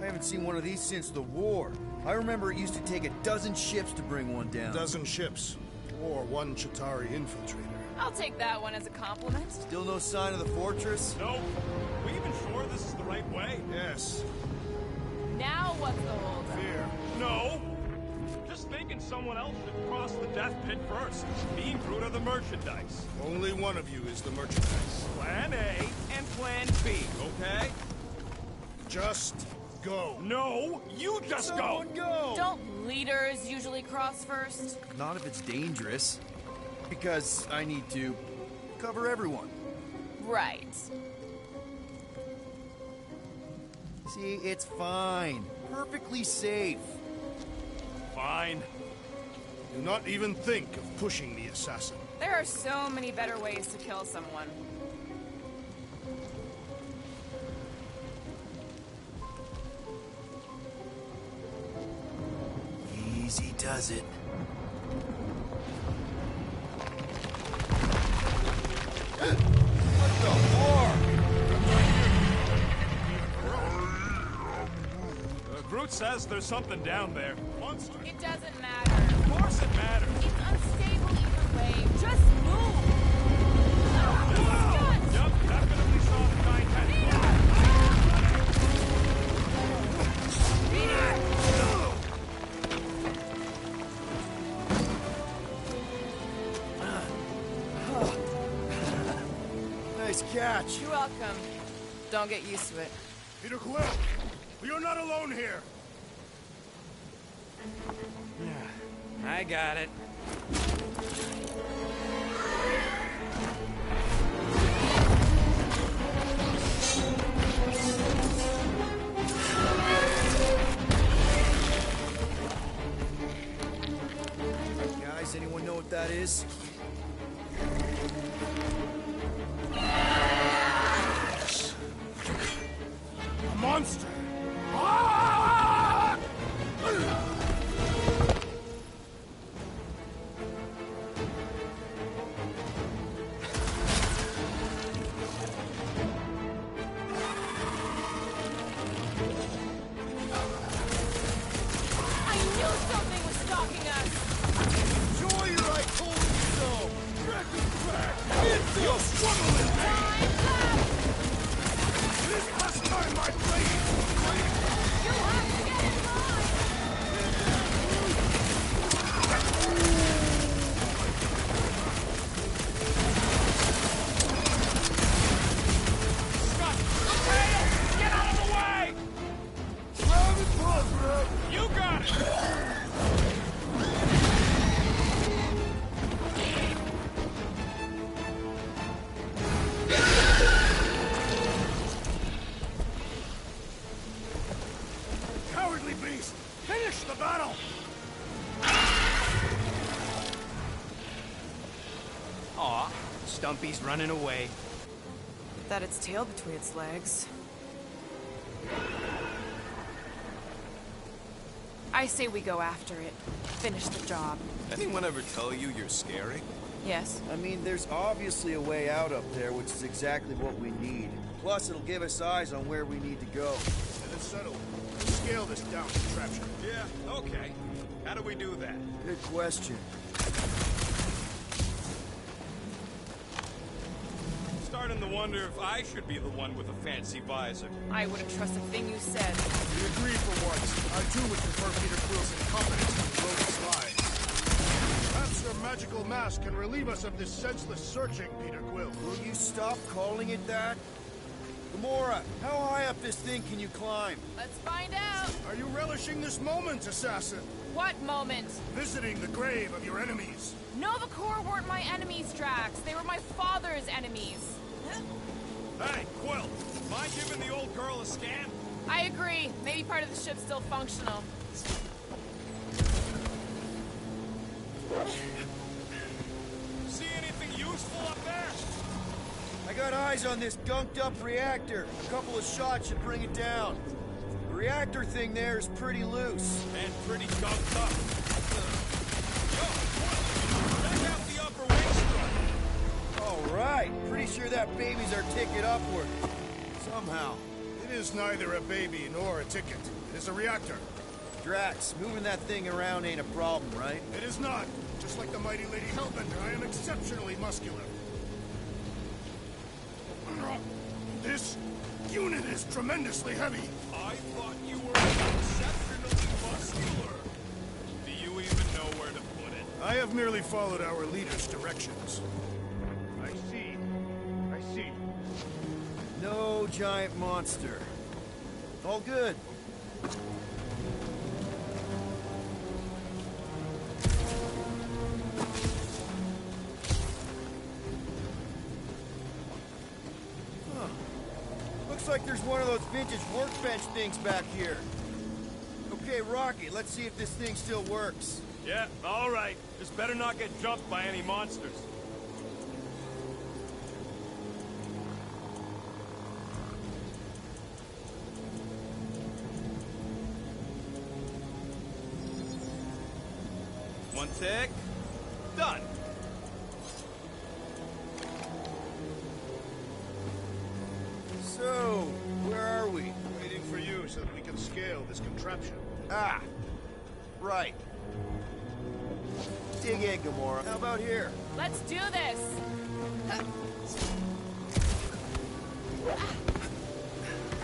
I haven't seen one of these since the war. I remember it used to take a dozen ships to bring one down. A dozen ships. Or 1 Chitauri infiltrator. I'll take that one as a compliment. Still no sign of the fortress? Nope. We even sure this is the right way? Yes. Now what's the holdup? Fear. No. Just thinking someone else should cross the death pit first. Being brute of the merchandise. Only one of you is the merchandise. Plan A and Plan B, okay? Just go. No, you just go. Go! Don't leaders usually cross first? Not if it's dangerous. Because I need to cover everyone. Right. See, it's fine. Perfectly safe. Fine. Do not even think of pushing the assassin. There are so many better ways to kill someone. Easy does it. Groot says there's something down there. Monster. It doesn't matter. Of course it matters. It's unstable either way. Just move! Yup, definitely saw the giant Nice catch. You're welcome. Don't get used to it. Peter Quill, you're not alone here. I got it. Guys, anyone know what that is? A monster. I knew something was stalking us! Enjoy your I told you so. Dragon's back. You'll struggle in pain. It is past time I played. You have to get in line! Get out of the way! You got it! Cowardly beast. Finish the battle. Aw, Stumpy's running away. That its tail between its legs. I say we go after it. Finish the job. Anyone ever tell you you're scary? Yes? I mean, there's obviously a way out up there, which is exactly what we need. Plus, it'll give us eyes on where we need to go. Then it's settled. Let's scale this down contraption. Yeah, okay. How do we do that? Good question. Starting to wonder if I should be the one with a fancy visor. I wouldn't trust a thing you said. We agree for once. I too would prefer Peter Quill's incompetence to the rogue's slide. Perhaps your magical mask can relieve us of this senseless searching, Peter Quill. Will you stop calling it that? Gamora, how high up this thing can you climb? Let's find out. Are you relishing this moment, assassin? What moment? Visiting the grave of your enemies. Nova Corps weren't my enemies, Drax. They were my father's enemies. Hey, Quill, mind giving the old girl a scan? I agree. Maybe part of the ship's still functional. See anything useful up there? I got eyes on this gunked-up reactor. A couple of shots should bring it down. The reactor thing there is pretty loose. And pretty gunked up. Yo, Quill, check out the upper wing strut. All right. Pretty sure that baby's our ticket upward. Somehow. It is neither a baby nor a ticket. It is a reactor. Drax, moving that thing around ain't a problem, right? It is not. Just like the mighty Lady Hellbender, I am exceptionally muscular. This unit is tremendously heavy. I thought you were exceptionally muscular. Do you even know where to put it? I have merely followed our leader's directions. I see. I see. No giant monster. All good. Huh. Looks like there's one of those vintage workbench things back here. Okay, Rocky, let's see if this thing still works. Yeah, all right. Just better not get jumped by any monsters. One tick. Done. So, where are we? Waiting for you so that we can scale this contraption. Ah, right. Dig in, Gamora. How about here? Let's do this.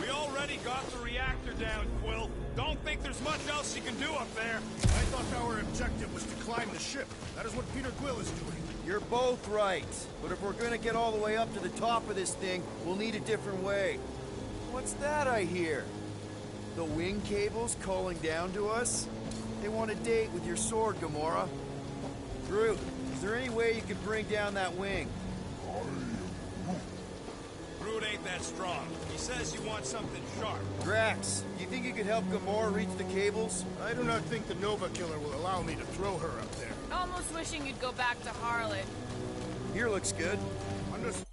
We already got the reactor down, Quill. Don't think there's much else you can do up there. I thought our objective was to climb the ship. That is what Peter Quill is doing. You're both right. But if we're gonna get all the way up to the top of this thing, we'll need a different way. What's that I hear? The wing cables calling down to us? They want a date with your sword, Gamora. Groot, is there any way you could bring down that wing? Groot ain't that strong. He says you want something sharp. Drax, do you think you could help Gamora reach the cables? I do not think the Nova Killer will allow me to throw her up there. Almost wishing you'd go back to Harlot. Here looks good. Understood.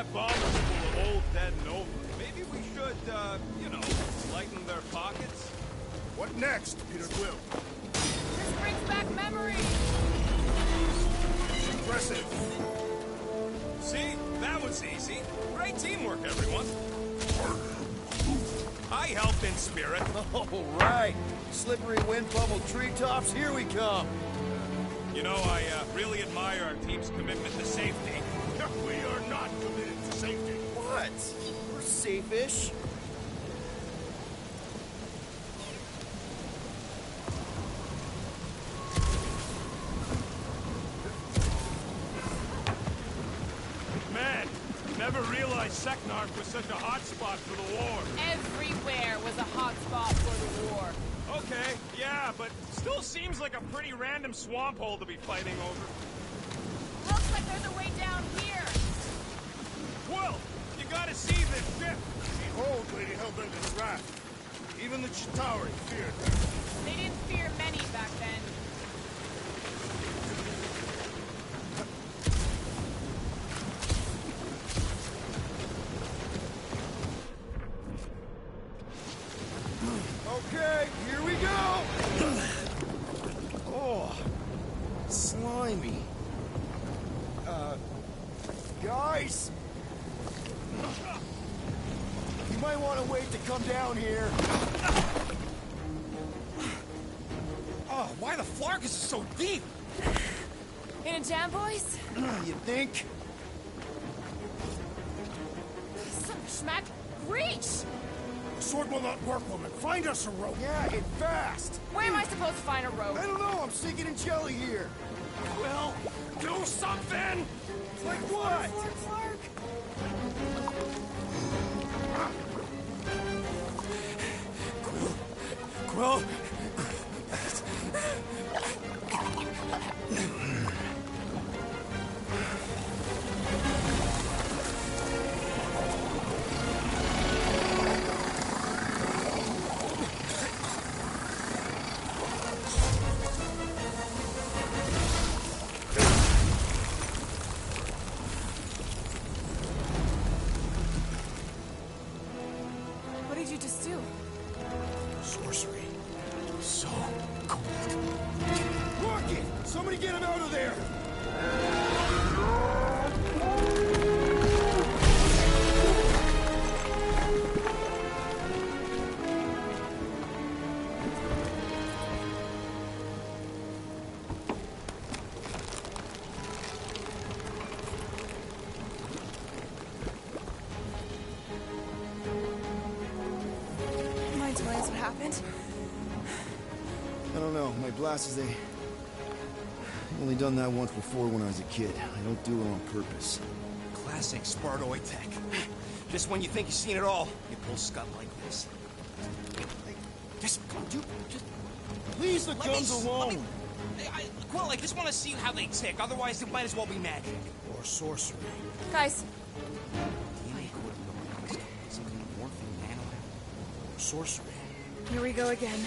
That bomb was full of old, dead Nova. Maybe we should, you know, lighten their pockets? What next, Peter Quill? This brings back memories! Impressive. See? That was easy. Great teamwork, everyone. I helped in spirit. All right. Slippery wind bubble treetops, here we come. You know, I really admire our team's commitment to safety. We are not committed to safety. What? We're safe-ish. Man, never realized Seknarf was such a hot spot for the war. Everywhere was a hot spot for the war. Okay, yeah, but still seems like a pretty random swamp hole to be fighting over. Looks like there's a way down here. Quill, you gotta see this ship. Behold Lady Hellbender's wrath. Even the Chitauri feared her. They didn't fear many back then. Okay, here we go! Oh, slimy. Guys? You might want to wait to come down here. Oh, why the Flarkus is so deep? In a jam, boys? You think? Some schmack. Reach! The sword will not work, woman. Find us a rope. Yeah, and fast. Where am I supposed to find a rope? I don't know, I'm sinking in jelly here. Quill, do something! Like what? Quill? What did you just do? Sorcery. So cold. Rocket! Somebody get him out of there! Mind telling us what happened? I don't know. My blasters, I've only done that once before when I was a kid. I don't do it on purpose. Classic Spartoid tech. Just when you think you've seen it all, you pull scut like this. Hey, just come on, dude. Just Leave the let guns me, alone! Let me, Quill, I just want to see how they tick. Otherwise, it might as well be magic. Or sorcery. Guys, DNA code of the some kind of morphine nano. Or sorcery. here we go again.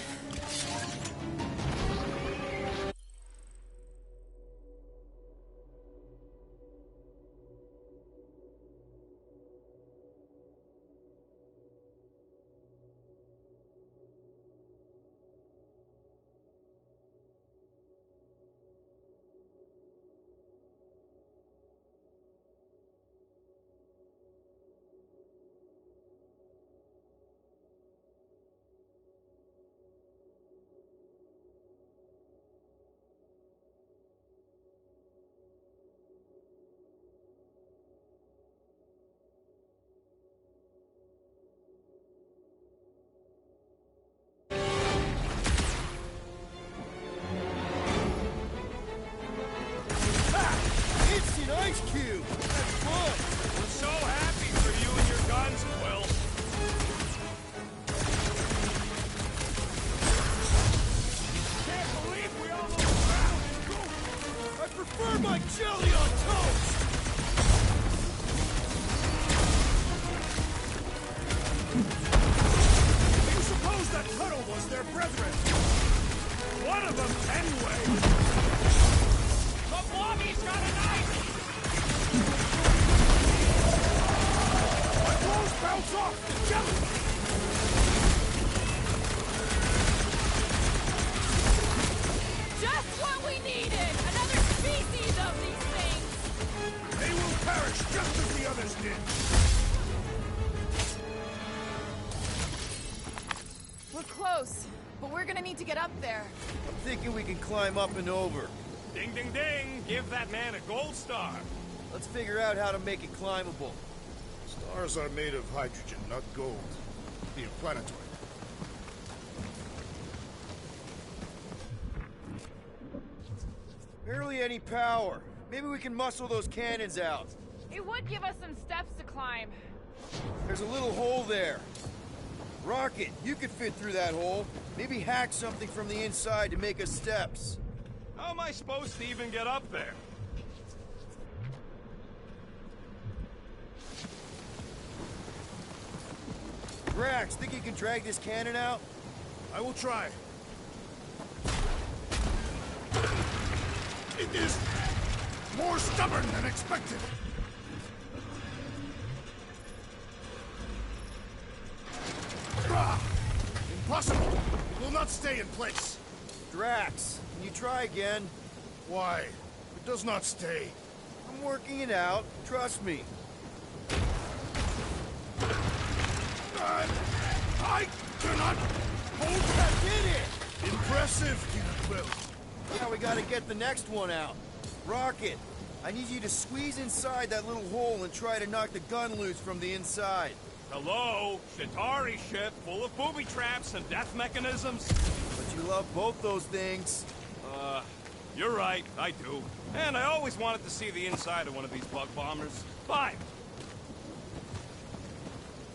close, but we're gonna need to get up there. I'm thinking we can climb up and over. Ding, ding, ding! Give that man a gold star! Let's figure out how to make it climbable. Stars are made of hydrogen, not gold. Be a planetoid. Barely any power. Maybe we can muscle those cannons out. It would give us some steps to climb. There's a little hole there. Rocket, you could fit through that hole. Maybe hack something from the inside to make us steps. How am I supposed to even get up there? Drax, think you can drag this cannon out? I will try. It is more stubborn than expected. Ah, impossible! It will not stay in place. Drax, can you try again? Why? It does not stay. I'm working it out. Trust me. I cannot hold that. Did it! Impressive, Peter Quill. Now we gotta get the next one out. Rocket, I need you to squeeze inside that little hole and try to knock the gun loose from the inside. Hello? Chitauri ship full of booby traps and death mechanisms? But you love both those things. You're right, I do. And I always wanted to see the inside of one of these bug bombers. Fine.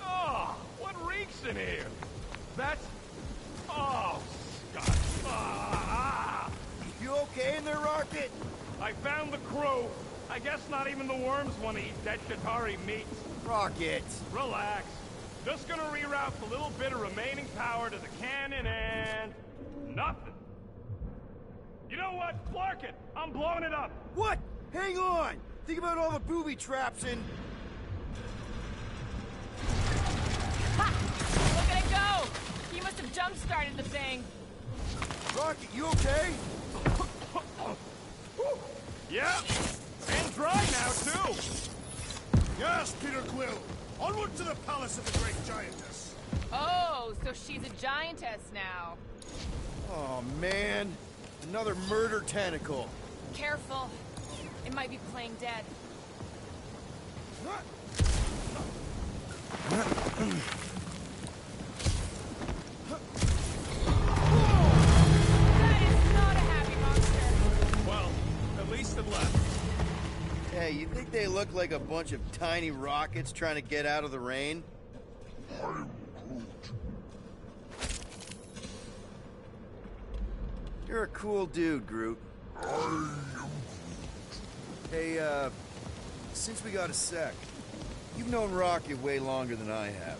Oh, what reeks in here? That's... Oh, Scott. Ah! You okay in there, Rocket? I found the crew. I guess not even the worms want to eat dead Chitauri meat. Rocket. Relax. Just gonna reroute the little bit of remaining power to the cannon and... nothing. You know what? Clark it! I'm blowing it up! What? Hang on! Think about all the booby traps and... Ha! Look at it go! He must have jump-started the thing. Rocket, you okay? Yeah! And dry now, too! Yes, Peter Quill. Onward to the palace of the great giantess. Oh, so she's a giantess now. Oh, man. Another murder tentacle. Careful. It might be playing dead. That is not a happy monster. Well, at least it left. Hey, you think they look like a bunch of tiny rockets trying to get out of the rain? You're a cool dude, Groot. Hey, since we got a sec, you've known Rocket way longer than I have.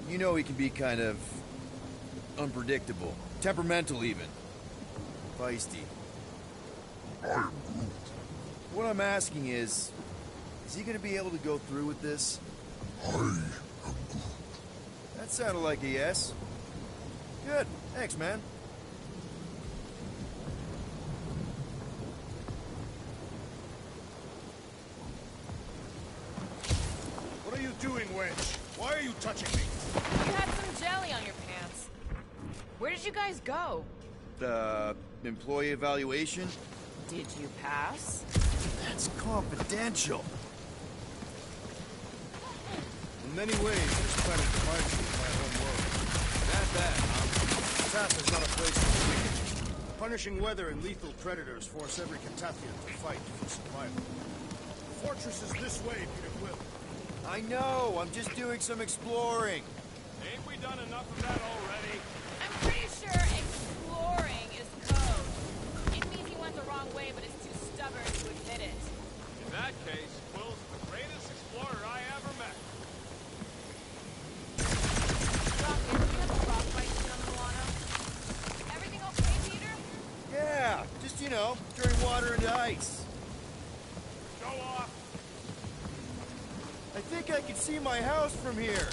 You know he can be kind of unpredictable, temperamental even, feisty. What I'm asking is he gonna be able to go through with this? That sounded like a yes. Good. Thanks, man. What are you doing, Wedge? Why are you touching me? You had some jelly on your pants. Where did you guys go? Employee evaluation? Did you pass? That's confidential. In many ways, this planet reminds me of my home world. Not bad, huh? Tath is not a place for weak. Punishing weather and lethal predators force every Catathian to fight for survival. The fortress is this way, Peter Quill. I know, I'm just doing some exploring. Ain't we done enough of that already? I'm pretty sure exploring is code. It means he went the wrong way, but is too stubborn to admit it. In that case, Quill's the greatest explorer I ever met. Rocket, you have a frostbite on the Milano? Everything okay, Peter? Yeah, just, you know, turning water into ice. Show off. I think I can see my house from here.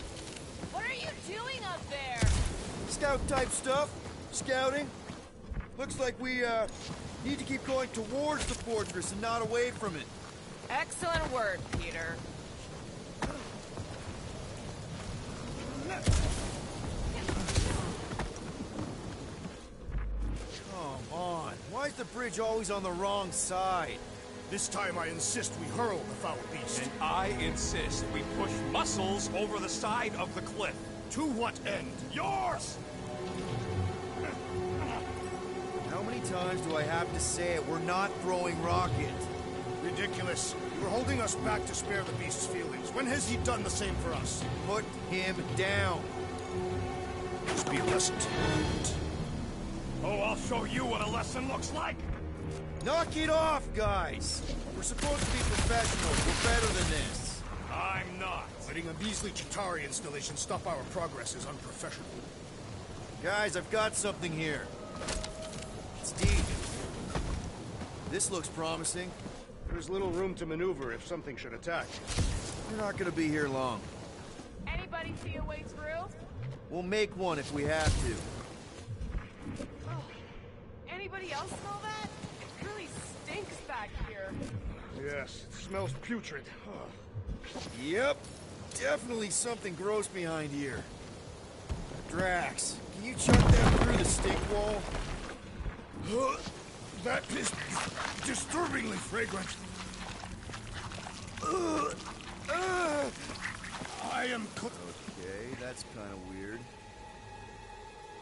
What are you doing up there? Scout-type stuff. Scouting. Looks like we, need to keep going towards the fortress and not away from it. Excellent word, Peter. bridge always on the wrong side? This time I insist we hurl the foul beast. And I insist we push Muscles over the side of the cliff. To what end? Yours! How many times do I have to say it? We're not throwing rocket. Ridiculous. You were holding us back to spare the beast's feelings. When has he done the same for us? Put him down. Just be a lesson to you. Oh, I'll show you what a lesson looks like! Knock it off, guys! We're supposed to be professionals. We're better than this. I'm not. Letting a Beasley Chitauri installation stop our progress is unprofessional. Guys, I've got something here. It's deep. This looks promising. There's little room to maneuver if something should attack. We're not gonna be here long. Anybody see a way through? We'll make one if we have to. Oh. Anybody else smell that? It really stinks back here. Yes, it smells putrid. Ugh. Yep. Definitely something gross behind here. Drax, can you chuck them through the stink wall? That is disturbingly fragrant. I am... Okay, that's kind of weird.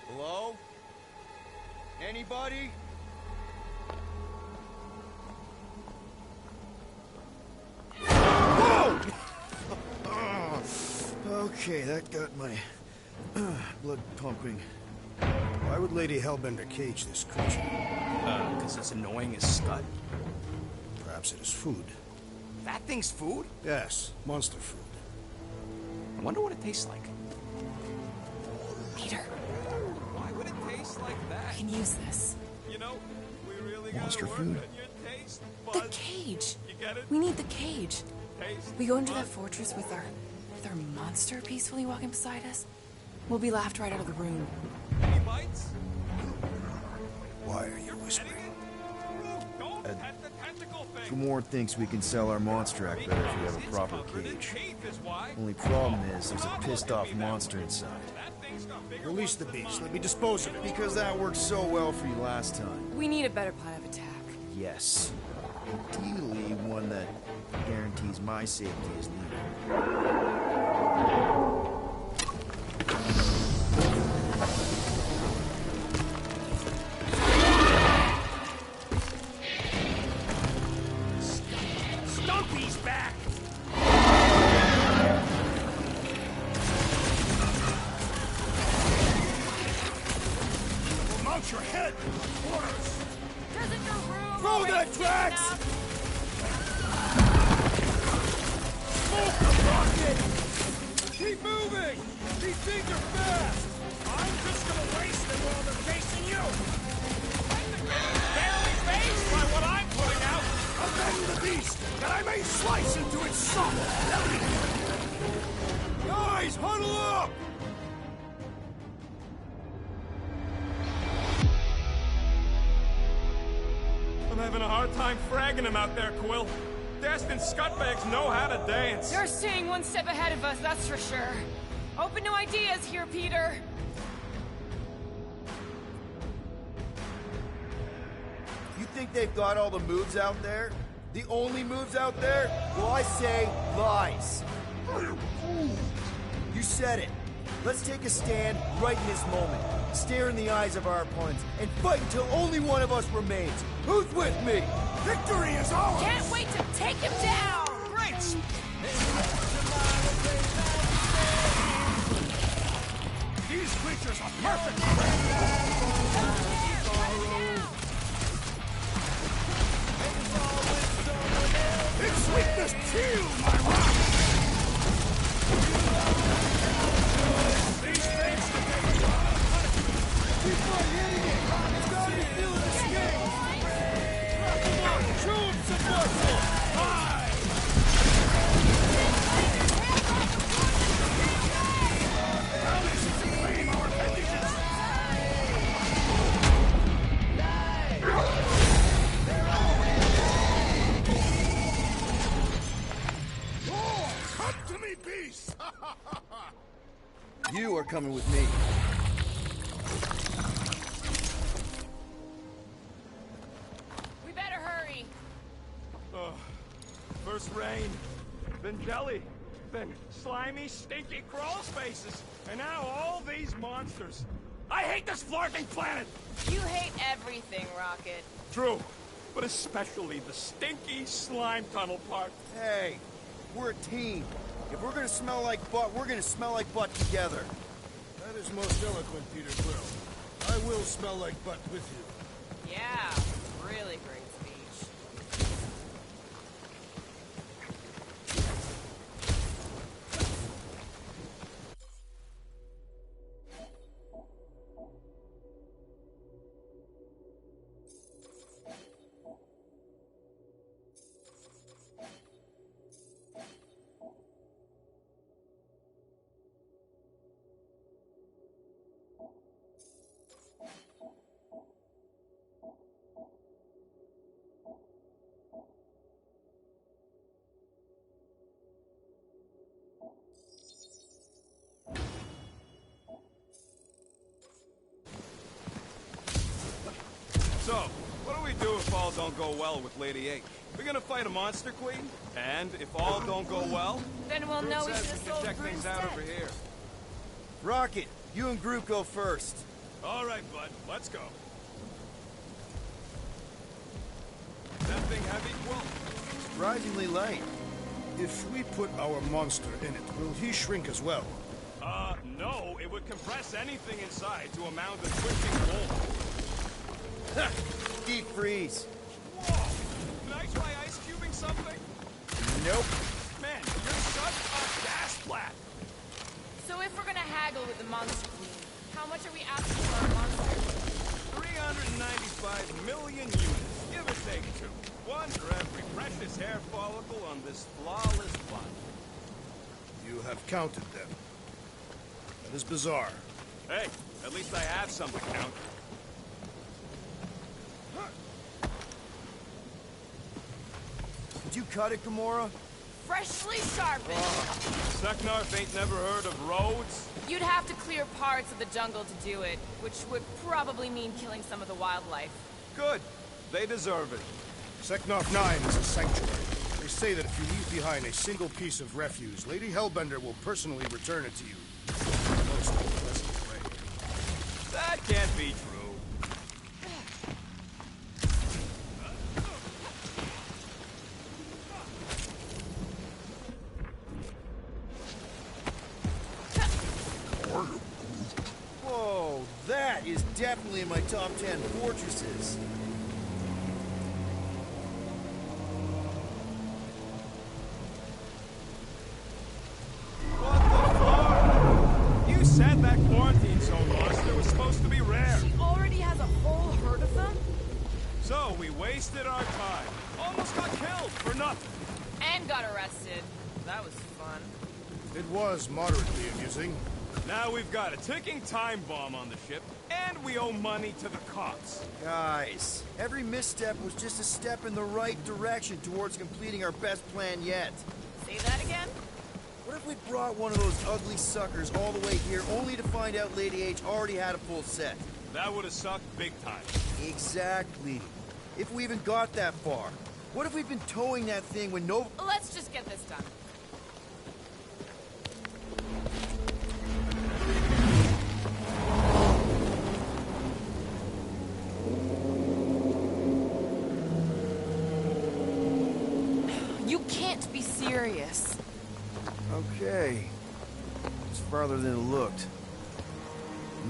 Hello? Anybody? Whoa! Okay, that got my blood pumping. Why would Lady Hellbender cage this creature? Because it's annoying as scud. Perhaps it is food. That thing's food? Yes, monster food. I wonder what it tastes like. Peter, Why would it taste like I that? can use this. You know, we really Monster gotta work food. on your taste The buds. cage. You get it? We need the cage. Taste We go into that buds. fortress with our monster peacefully walking beside us. We'll be laughed right out of the room. Any bites? Why are you whispering? Don't pet the tentacle thing. Gamorrean thinks we can sell our monster act better if we have a It's proper covered in cage. teeth is why. Only problem is there's a pissed off monster inside. That thing's got bigger Release the ones than beast. mine. Let me dispose of it. Because that worked so well for you last time. We need a better plan of attack. Yes. Ideally, one that guarantees my safety as leader. Stumpy's back! Well, mount your head! Orders! Doesn't your room Throw already that, stink Drax! enough? Smoke the rocket! Keep moving! These things are fast! I'm just gonna waste them while they're chasing you! Barely phased by what I'm putting out! Avenge the beast, that I may slice into its soft belly! Guys, huddle up! I'm having a hard time fragging him out there, Quill. Destined scutbags know how to dance. You're staying one step ahead of us, that's for sure. Open to ideas here, Peter. You think they've got all the moves out there? The only moves out there? Well, I say lies. You said it. Let's take a stand right in this moment. Stare in the eyes of our opponents and fight until only one of us remains. Who's with me? Victory is ours! Can't wait to take him down! Great! These creatures are perfect! Its weakness shield my wrath! These things can take Keep on hitting it! It's got me feeling the sting! Come on, show him some muscle! claim our vengeance! Oh, come to me, beast! You are coming with me. then jelly, then slimy, stinky crawl spaces, and now all these monsters. I hate this flarking planet! You hate everything, Rocket. True, but especially the stinky slime tunnel part. Hey, we're a team. If we're gonna smell like butt, we're gonna smell like butt together. That is most eloquent, Peter Quill. I will smell like butt with you. Yeah, really great speech. So, what do we do if all don't go well with Lady H? We're gonna fight a monster queen? And if all don't go well, Then we'll know we says should have we can sold check Groot things out instead. over here. Rocket, you and Groot go first. All right, bud, let's go. That thing heavy, Quill? Surprisingly light. If we put our monster in it, will he shrink as well? No, it would compress anything inside to a mound of twisting wool. Deep freeze. Whoa! Can I try ice cubing something? Nope. Man, you're such a gas splat! So if we're gonna haggle with the monster queen, how much are we asking for our monster? 395 million units, give or take two. One for every precious hair follicle on this flawless body. You have counted them. That is bizarre. Hey, at least I have some to count. Did you cut it, Gamora? Freshly sharpened. Seknarf ain't never heard of roads? You'd have to clear parts of the jungle to do it, which would probably mean killing some of the wildlife. Good. They deserve it. Seknarf 9 is a sanctuary. They say that if you leave behind a single piece of refuse, Lady Hellbender will personally return it to you. In the most pleasant way. That can't be true. Whoa, that is definitely in my top 10 fortresses. What the fuck? You said that quarantine zone monster was supposed to be rare. She already has a whole herd of them? So we wasted our time. Almost got killed for nothing. And got arrested. That was fun. It was moderately amusing. Now we've got a ticking time bomb on the ship, and we owe money to the cops. Guys, every misstep was just a step in the right direction towards completing our best plan yet. Say that again? What if we brought one of those ugly suckers all the way here only to find out Lady H already had a full set? That would have sucked big time. Exactly. If we even got that far. What if we've been towing that thing when no... Let's just get this done. You can't be serious. Okay. It's farther than it looked.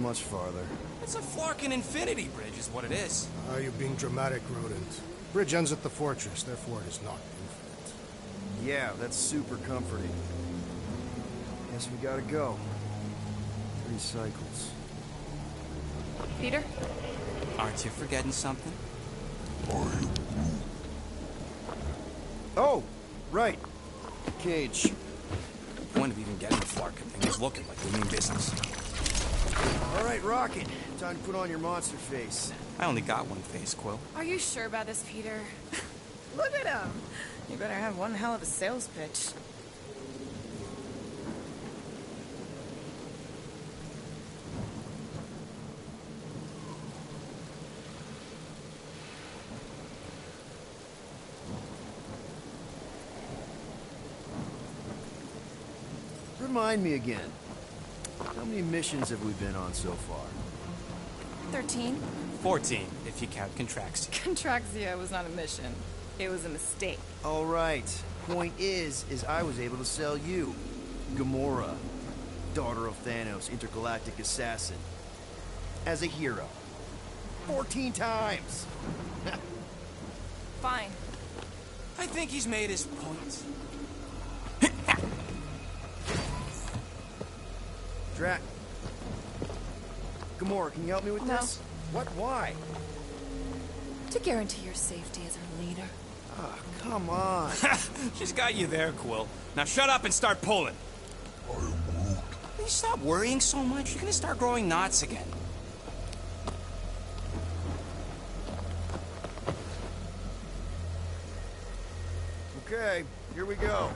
Much farther. It's a flarkin' infinity bridge is what it is. Ah, you're being dramatic, Rodent. Bridge ends at the fortress, therefore it is not infinite. Yeah, that's super comforting. Guess we gotta go. 3 cycles. Peter? Aren't you forgetting something? Oh, right. Cage. The point of even getting the flarkin' thing is looking like we mean business. All right, Rocket. Time to put on your monster face. I only got one face, Quill. Are you sure about this, Peter? Look at him. You better have one hell of a sales pitch. Remind me again. How many missions have we been on so far? 13? 14, if you count Contraxia. Contraxia was not a mission. It was a mistake. All right. Point is I was able to sell you, Gamora, daughter of Thanos, intergalactic assassin, as a hero. 14 times! Fine. I think he's made his point. Drac. Gamora, can you help me with No. this? What? Why? To guarantee your safety as our leader. Ah, come on. She's got you there, Quill. Now shut up and start pulling. Will you stop worrying so much? You're gonna start growing knots again. Okay, here we go.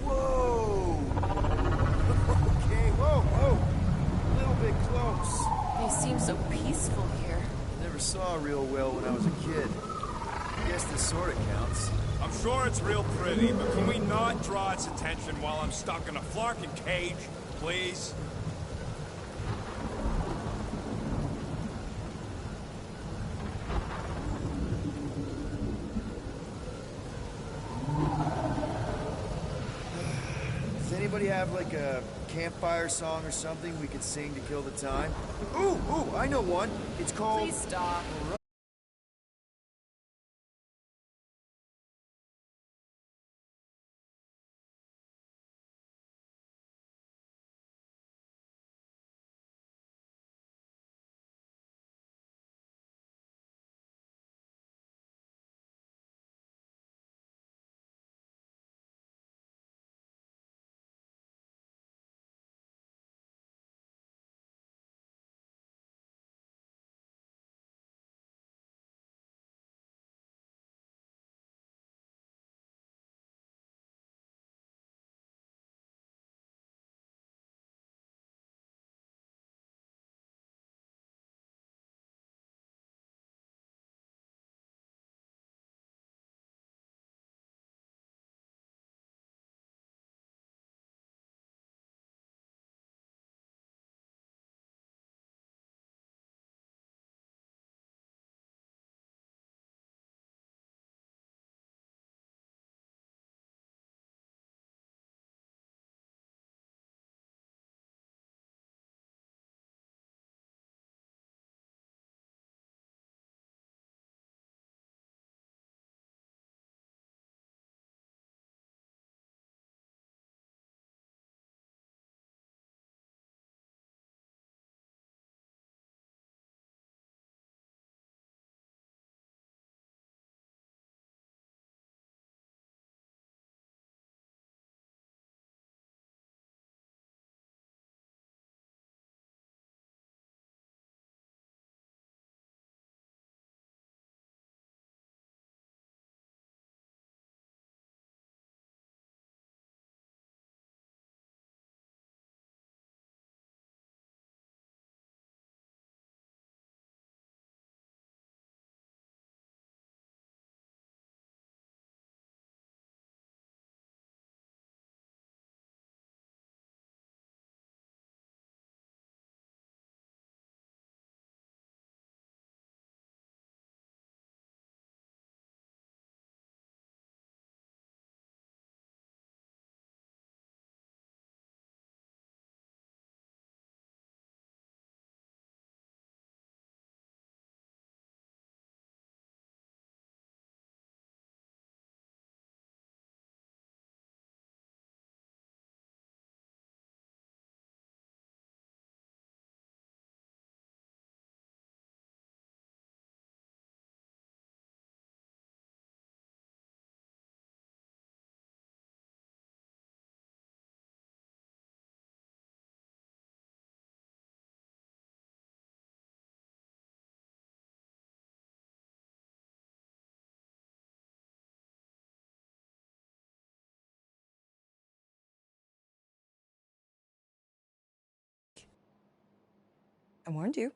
Whoa! Okay, whoa! A little bit close. They seem so peaceful here. Never saw real well when I was a kid. Guess this sorta counts. I'm sure it's real pretty, but can we not draw its attention while I'm stuck in a flarkin' cage, please? Does anybody have like a campfire song or something we could sing to kill the time? Ooh, I know one. It's called... Please stop. I warned you.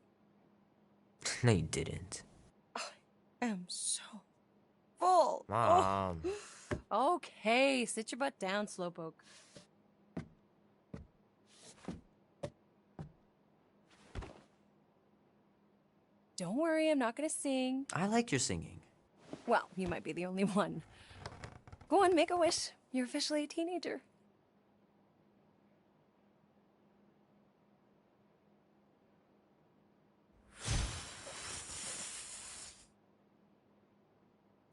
No, you didn't. am so full. Mom. Oh. Okay, sit your butt down, Slowpoke. Don't worry, I'm not gonna sing. I liked your singing. Well, you might be the only one. Go on, make a wish. You're officially a teenager.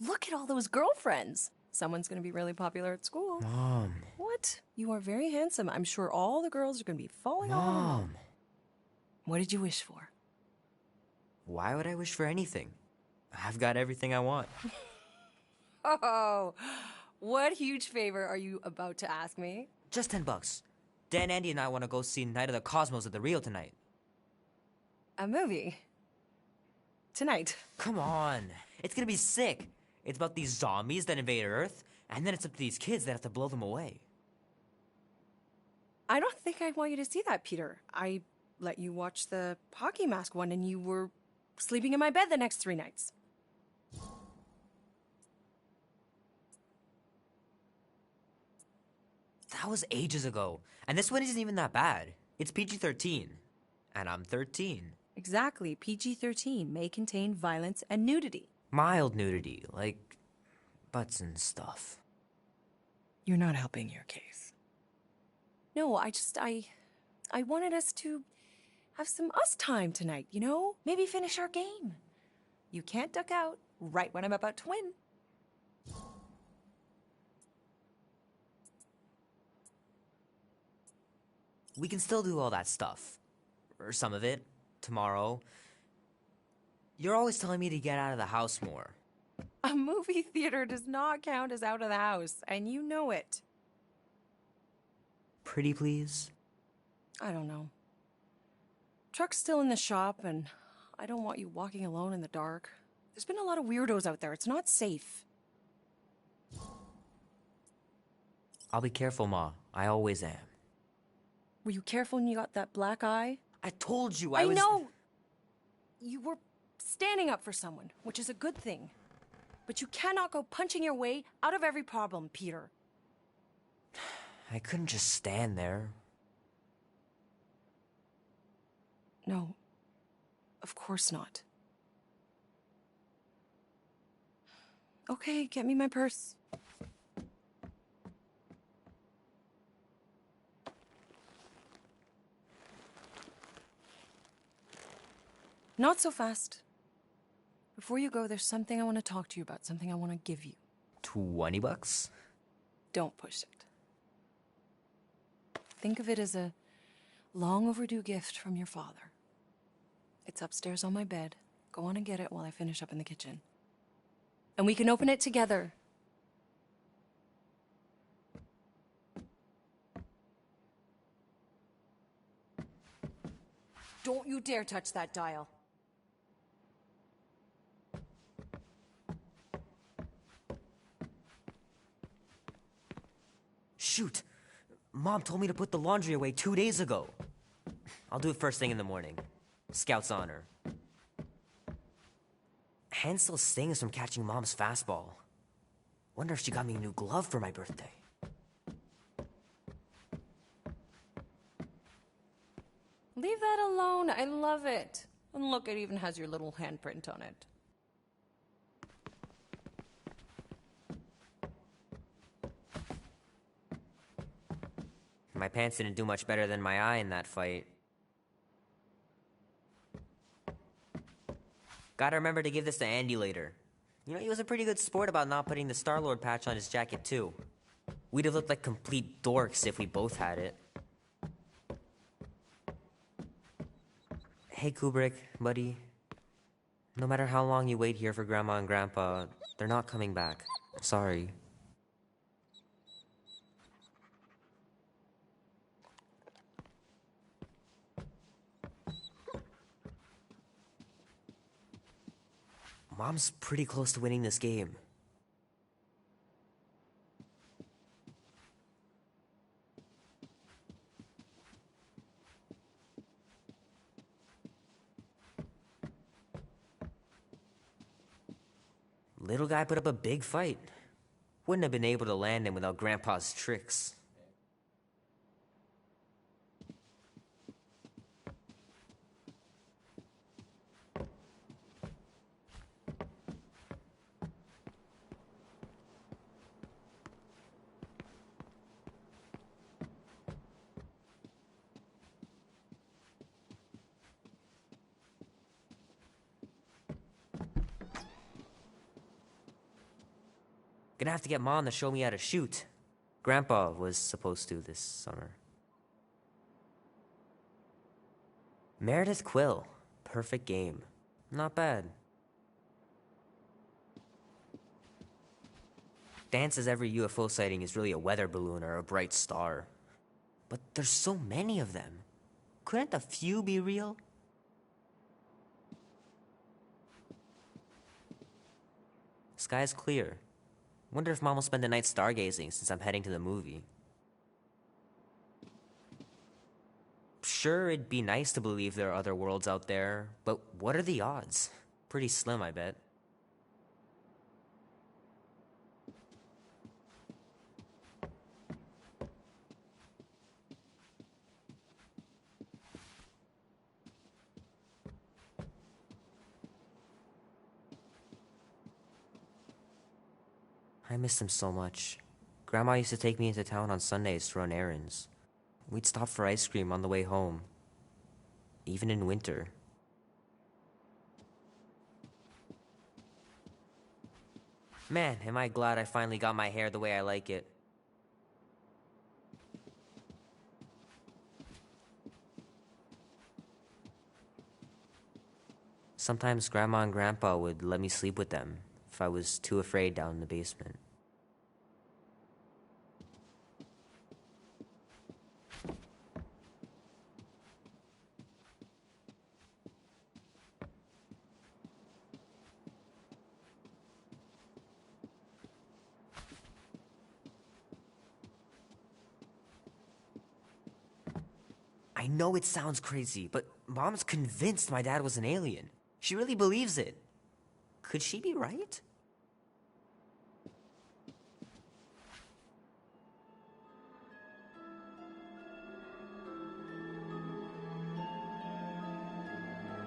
Look at all those girlfriends. Someone's gonna be really popular at school. Mom. What? You are very handsome. I'm sure all the girls are gonna be falling all over you. Mom. What did you wish for? Why would I wish for anything? I've got everything I want. Oh, what huge favor are you about to ask me? Just $10. Dan, Andy, and I want to go see Night of the Cosmos at the Rio tonight. A movie? Tonight? Come on. It's gonna be sick. It's about these zombies that invade Earth, and then it's up to these kids that have to blow them away. I don't think I want you to see that, Peter. I let you watch the hockey mask one and you were sleeping in my bed the next 3 nights. That was ages ago. And this one isn't even that bad. It's PG-13. And I'm 13. Exactly. PG-13 may contain violence and nudity. Mild nudity, like butts and stuff. You're not helping your case. No, I wanted us to have some us time tonight, you know? Maybe finish our game. You can't duck out right when I'm about to win. We can still do all that stuff. Or some of it. Tomorrow. You're always telling me to get out of the house more. A movie theater does not count as out of the house, and you know it. Pretty please? I don't know. Truck's still in the shop, and I don't want you walking alone in the dark. There's been a lot of weirdos out there. It's not safe. I'll be careful, Ma. I always am. Were you careful when you got that black eye? I told you I was... know! You were standing up for someone, which is a good thing. But you cannot go punching your way out of every problem, Peter. I couldn't just stand there. No. Of course not. Okay, get me my purse. Not so fast. Before you go, there's something I want to talk to you about, something I want to give you. $20? Don't push it. Think of it as a long overdue gift from your father. It's upstairs on my bed. Go on and get it while I finish up in the kitchen. And we can open it together. Don't you dare touch that dial. Shoot. Mom told me to put the laundry away 2 days ago. I'll do it first thing in the morning. Scout's honor. Hand still stings from catching Mom's fastball. Wonder if she got me a new glove for my birthday. Leave that alone. I love it. And look, it even has your little handprint on it. My pants didn't do much better than my eye in that fight. Gotta remember to give this to Andy later. You know, he was a pretty good sport about not putting the Star-Lord patch on his jacket, too. We'd have looked like complete dorks if we both had it. Hey, Kubrick, buddy. No matter how long you wait here for Grandma and Grandpa, they're not coming back. Sorry. Mom's pretty close to winning this game. Little guy put up a big fight. Wouldn't have been able to land him without Grandpa's tricks. Gonna have to get Mom to show me how to shoot. Grandpa was supposed to this summer. Meredith Quill. Perfect game. Not bad. Dan says every UFO sighting is really a weather balloon or a bright star. But there's so many of them. Couldn't a few be real? Sky's clear. Wonder if Mom will spend the night stargazing since I'm heading to the movie. Sure, it'd be nice to believe there are other worlds out there, but what are the odds? Pretty slim, I bet. I miss him so much. Grandma used to take me into town on Sundays to run errands. We'd stop for ice cream on the way home. Even in winter. Man, am I glad I finally got my hair the way I like it. Sometimes Grandma and Grandpa would let me sleep with them if I was too afraid down in the basement. I know it sounds crazy, but Mom's convinced my dad was an alien. She really believes it. Could she be right?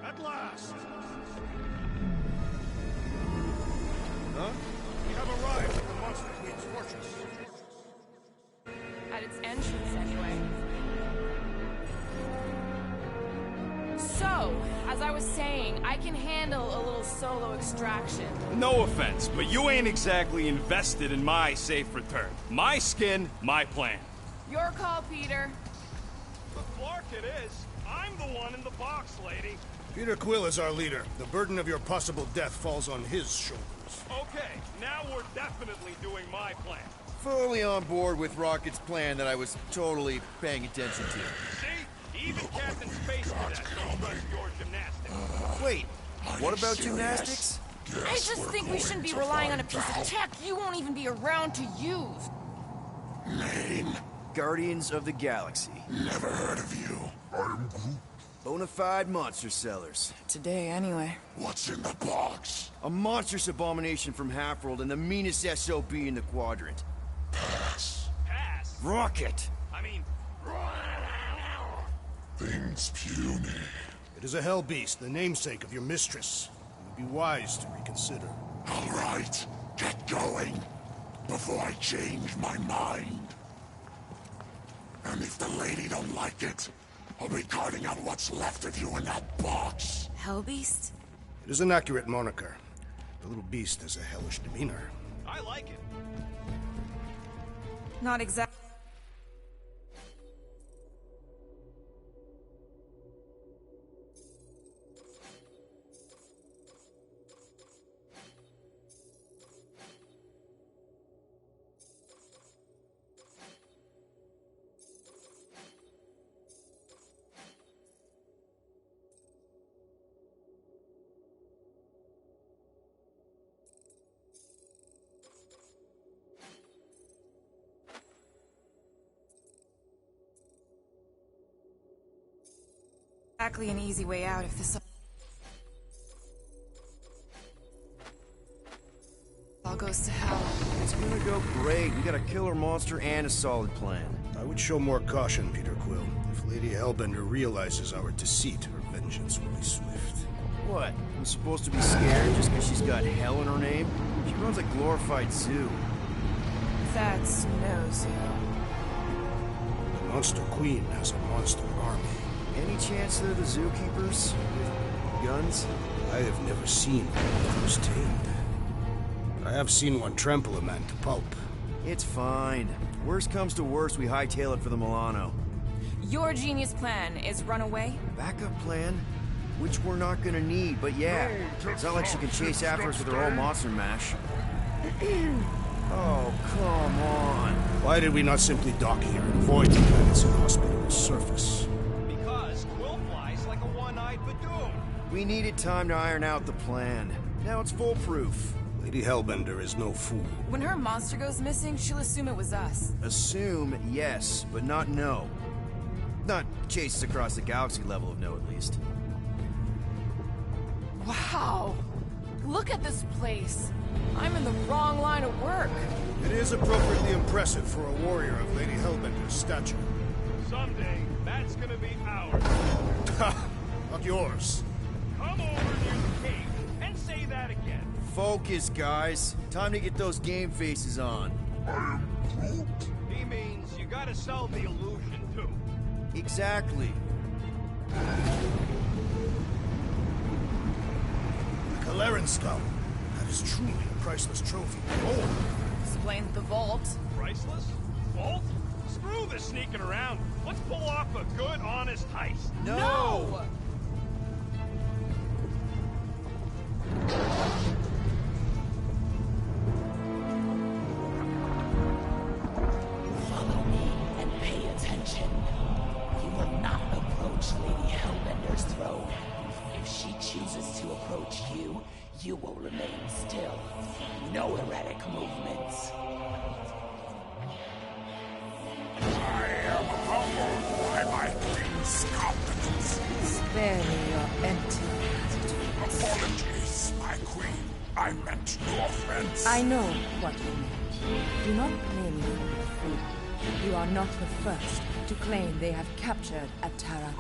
At last! Huh? We have arrived at the Monster Queen's fortress. At its entrance, anyway. So, as I was saying, I can handle a little solo extraction. No offense, but you ain't exactly invested in my safe return. My skin, my plan. Your call, Peter. The Clark it is. I'm the one in the box, lady. Peter Quill is our leader. The burden of your possible death falls on his shoulders. Okay, now we're definitely doing my plan. Fully on board with Rocket's plan that I was totally paying attention to. See? Even Captain Space Cadet don't trust your gymnastics. Wait, what about gymnastics? I just think we shouldn't be relying on a piece of tech you won't even be around to use. Name? Guardians of the Galaxy. Never heard of you. I'm Groot. Bonafide monster sellers. Today, anyway. What's in the box? A monstrous abomination from Half-World and the meanest SOB in the quadrant. Pass. Pass? Rocket! I mean... Things puny. It is a hell beast, the namesake of your mistress. It would be wise to reconsider. All right, get going. Before I change my mind. And if the lady don't like it, I'll be carting out what's left of you in that box. Hellbeast? It is an accurate moniker. The little beast has a hellish demeanor. I like it. Not exactly. Exactly an easy way out if this... All goes to hell. It's gonna go great. We got a killer monster and a solid plan. I would show more caution, Peter Quill. If Lady Hellbender realizes our deceit, her vengeance will be swift. What? I'm supposed to be scared just because she's got hell in her name? She runs a glorified zoo. That's no zoo. The Monster Queen has a monster army. Any chance they're the zookeepers? With guns? I have never seen one of those tamed. But I have seen one trample a man to pulp. It's fine. Worst comes to worst, we hightail it for the Milano. Your genius plan is run away? Backup plan? Which we're not gonna need, but yeah. It's not like she can chase after us with her own monster mash. Oh, come on. Why did we not simply dock here and avoid the planet's inhospitable surface? Because Quill flies like a one-eyed Badoon. We needed time to iron out the plan. Now it's foolproof. Lady Hellbender is no fool. When her monster goes missing, she'll assume it was us. Assume, yes, but not no. Not chases across the galaxy level of no, at least. Wow! Look at this place! I'm in the wrong line of work. It is appropriately impressive for a warrior of Lady Hellbender's stature. Someday, that's gonna be ours. Ha! Not yours. Come over near the cave and say that again. Focus, guys. Time to get those game faces on. He means you gotta sell the illusion, too. Exactly. The Kaleran skull. That is truly a priceless trophy. Oh, Explains the vault. Priceless? Vault? Screw the sneaking around. Let's pull off a good, honest heist. No! Follow me and pay attention. You will not approach Lady Hellbender's throne. If she chooses to approach you, you will remain still. No erratic movements. I am humbled by my king's competence. Spare me your empty attitude. Apologies, my queen. I meant no offense. I know what you meant. Do not blame me for the fool. You are not the first to claim they have captured a Tara.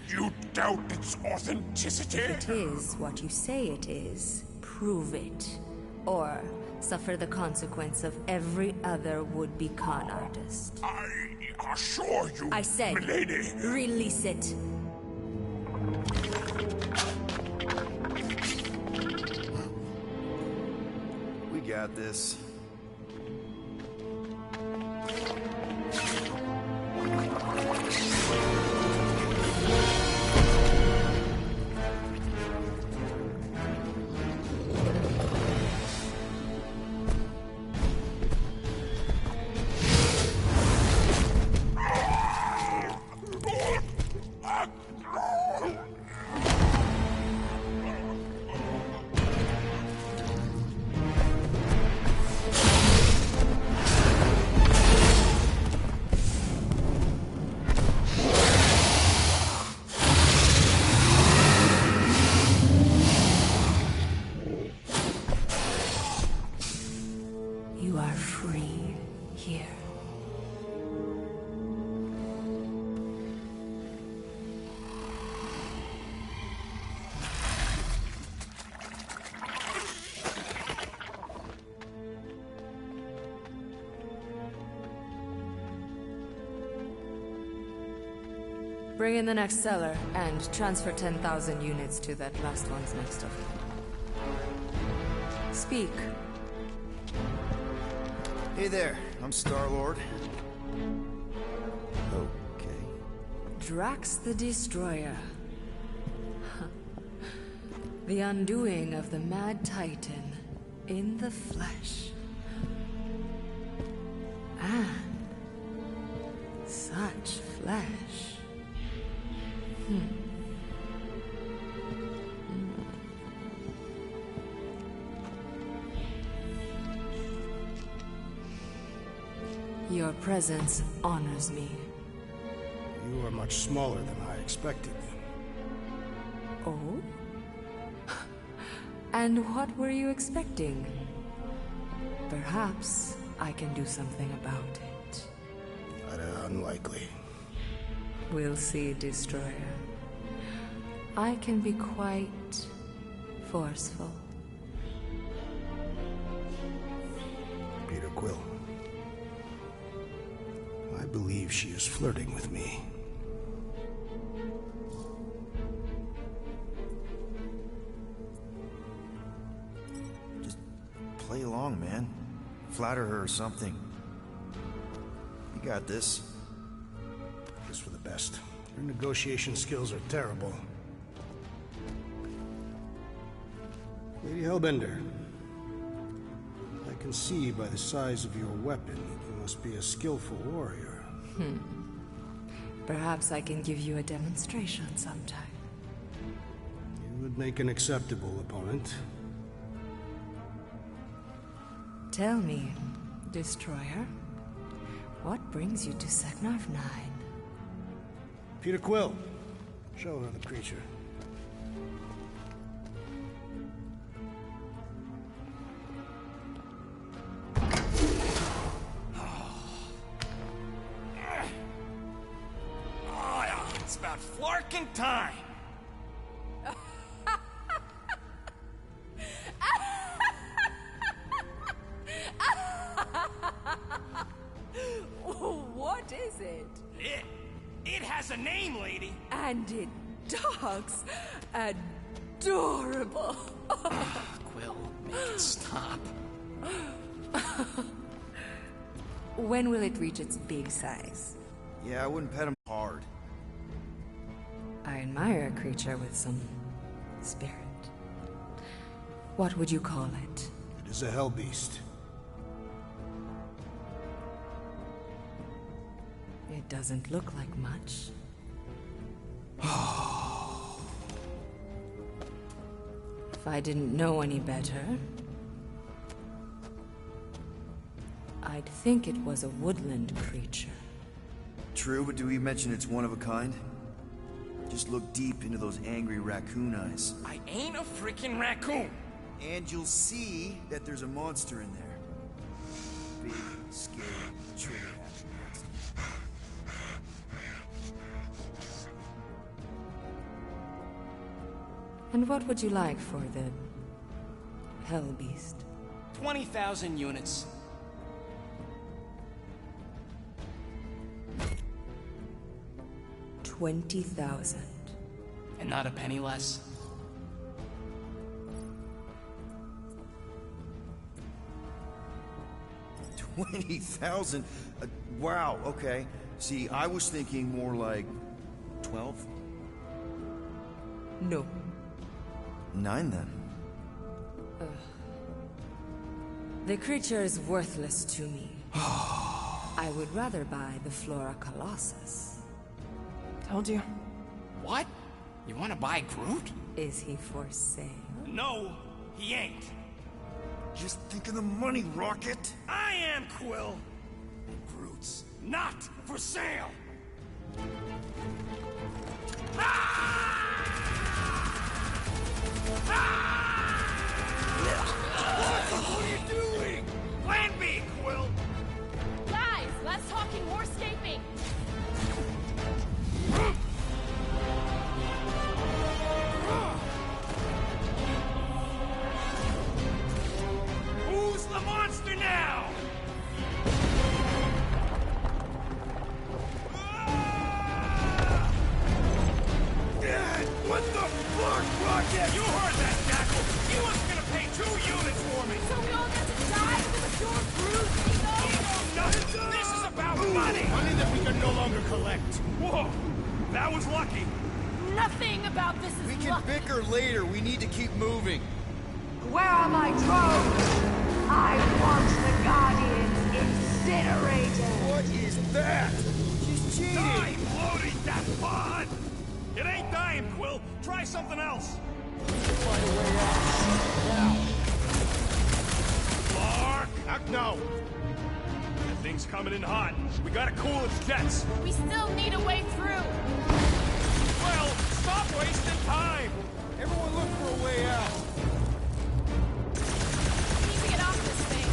You doubt its authenticity? If it is what you say it is, prove it. Or suffer the consequence of every other would-be con artist. I assure you, I said, milady. Release it. We got this. You are free here. Bring in the next cellar and transfer 10,000 units to that last one's next of kin. Speak. Hey there, I'm Star-Lord. Okay. Drax the Destroyer. The undoing of the Mad Titan in the flesh. And such flesh. Your presence honors me. You are much smaller than I expected. Oh? And what were you expecting? Perhaps I can do something about it. Unlikely. We'll see, Destroyer. I can be quite forceful. Peter Quill. I believe she is flirting with me. Just play along, man. Flatter her or something. You got this. Just for the best. Your negotiation skills are terrible. Lady Hellbender, I can see by the size of your weapon you must be a skillful warrior. Perhaps I can give you a demonstration sometime. You would make an acceptable opponent. Tell me, Destroyer, what brings you to Seknarf 9? Peter Quill, show her the creature. It's about flarkin' time. What is it? It has a name, lady. And it talks adorable. Quill, make it stop. When will it reach its big size? Yeah, I wouldn't pet him hard. I admire a creature with some spirit. What would you call it? It is a hell beast. It doesn't look like much. If I didn't know any better, I'd think it was a woodland creature. True, but do we mention it's one of a kind? Just look deep into those angry raccoon eyes. I ain't a freaking raccoon. And you'll see that there's a monster in there. Big, scary, trigger-happy monster. And what would you like for the hell beast? 20,000 units. $20,000. And not a penny less. $20,000? Wow, okay. See, I was thinking more like 12? No. 9 then. The creature is worthless to me. I would rather buy the Flora Colossus. Told you. What? You want to buy Groot? Is he for sale? No, he ain't. Just think of the money, Rocket! I am Quill. Groot's not for sale. What are you doing? Plan B, Quill. Guys, less talking, more escaping. Who's the monster now? What the fuck, Rocket? You heard that, Jackal. He wasn't gonna pay 2 units for me. So we all get to die with a pure brute, Nothing. This is about money. Money that we can no longer collect. Whoa, that was lucky. Nothing about this is We can luck. bicker later. We need to keep moving. Where are my drones? I want the Guardians incinerated. What is that? She's cheating. Die floating that pod. It ain't dying, Quill. Try something else. Find a way out. Now. Clark. Act now. That thing's coming in hot. We gotta cool its jets. We still need a way through. Well, stop wasting time. Everyone look for a way out. We need to get off this thing.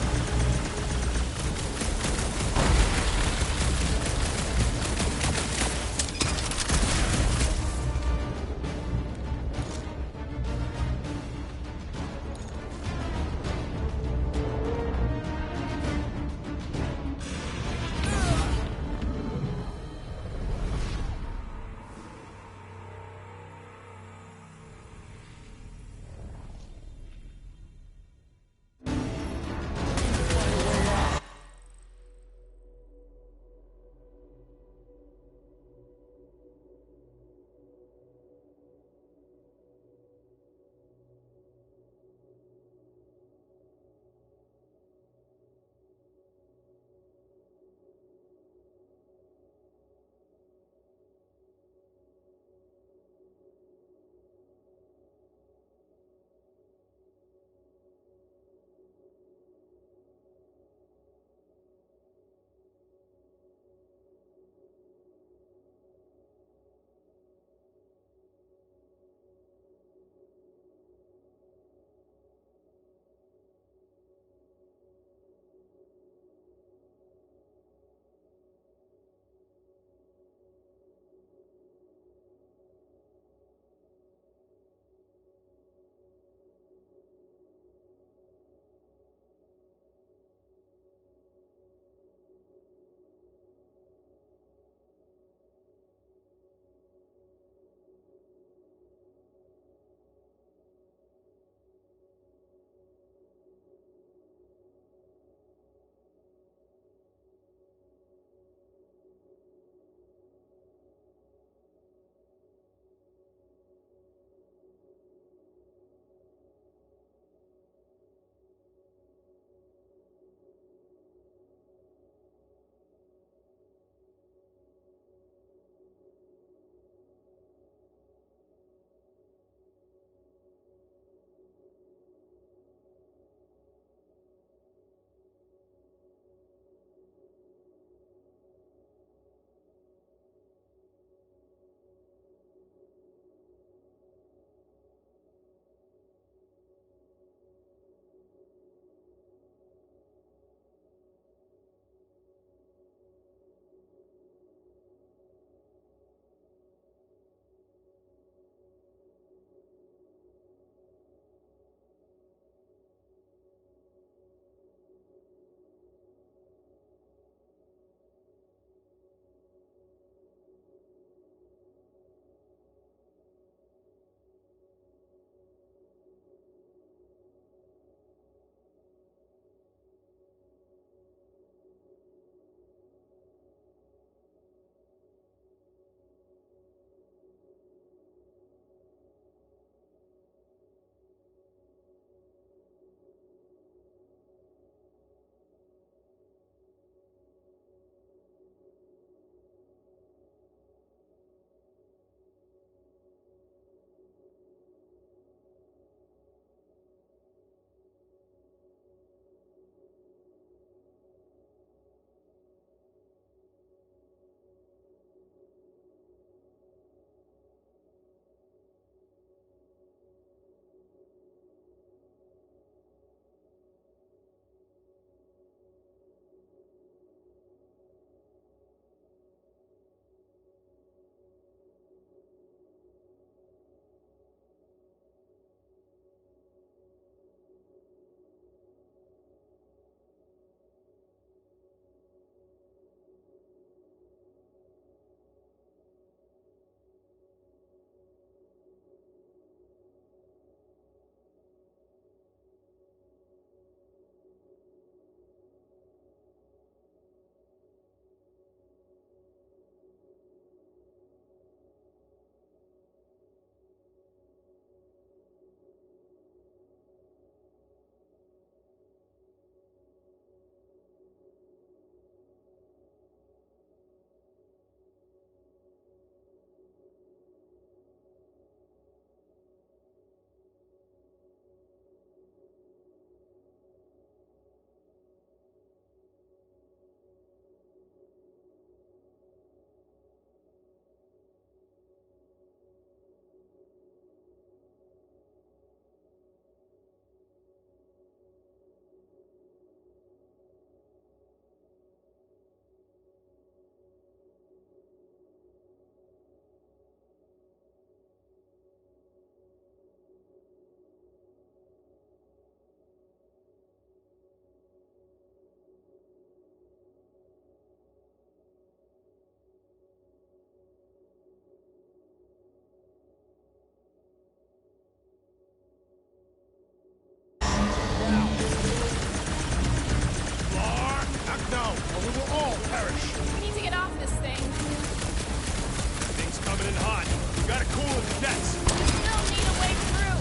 jets! Still need a way through!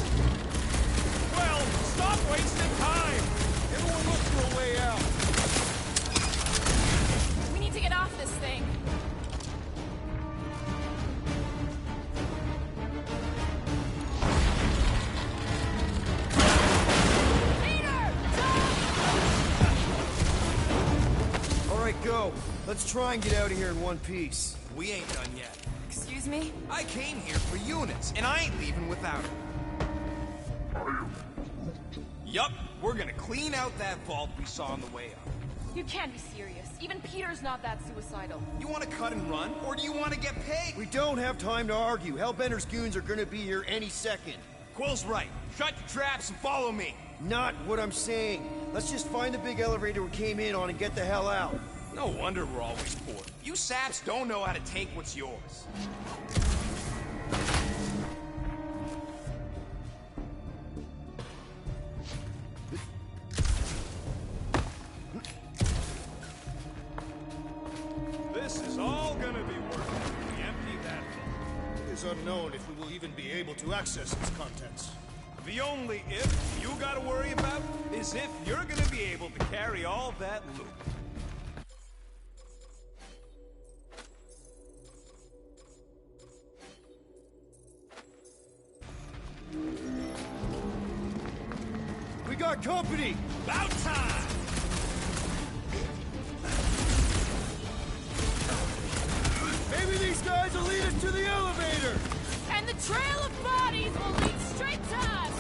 Well, stop wasting time! Everyone look for a way out. We need to get off this thing. Alright, go. Let's try and get out of here in one piece. We ain't done yet. Excuse me? I came here for units, and I ain't leaving without her. Yup, we're gonna clean out that vault we saw on the way up. You can't be serious. Even Peter's not that suicidal. You wanna cut and run, or do you wanna get paid? We don't have time to argue. Hellbender's goons are gonna be here any second. Quill's right. Shut your traps and follow me. Not what I'm saying. Let's just find the big elevator we came in on and get the hell out. No wonder we're always poor. You saps don't know how to take what's yours. This is all gonna be worth it when we empty that vault. It is unknown if we will even be able to access its contents. The only if you gotta worry about is if you're gonna be able to carry all that loot. We got company! About time! Maybe these guys will lead us to the elevator! And the trail of bodies will lead straight to us!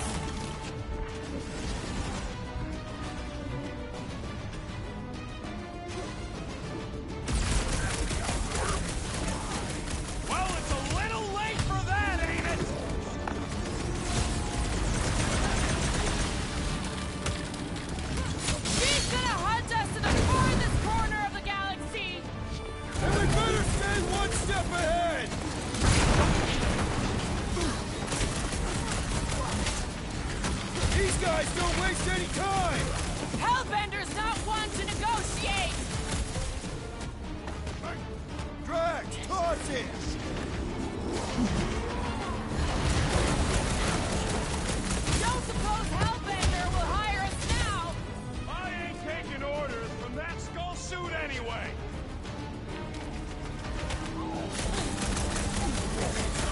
Well, it's a little late for that, ain't it? She's gonna hunt us to the farthest corner of the galaxy! And we better stay one step ahead! These guys don't waste any time! Hellbender's not one to negotiate! Drag! Toss it! Don't suppose Hellbender will hire us now! I ain't taking orders from that skull suit anyway!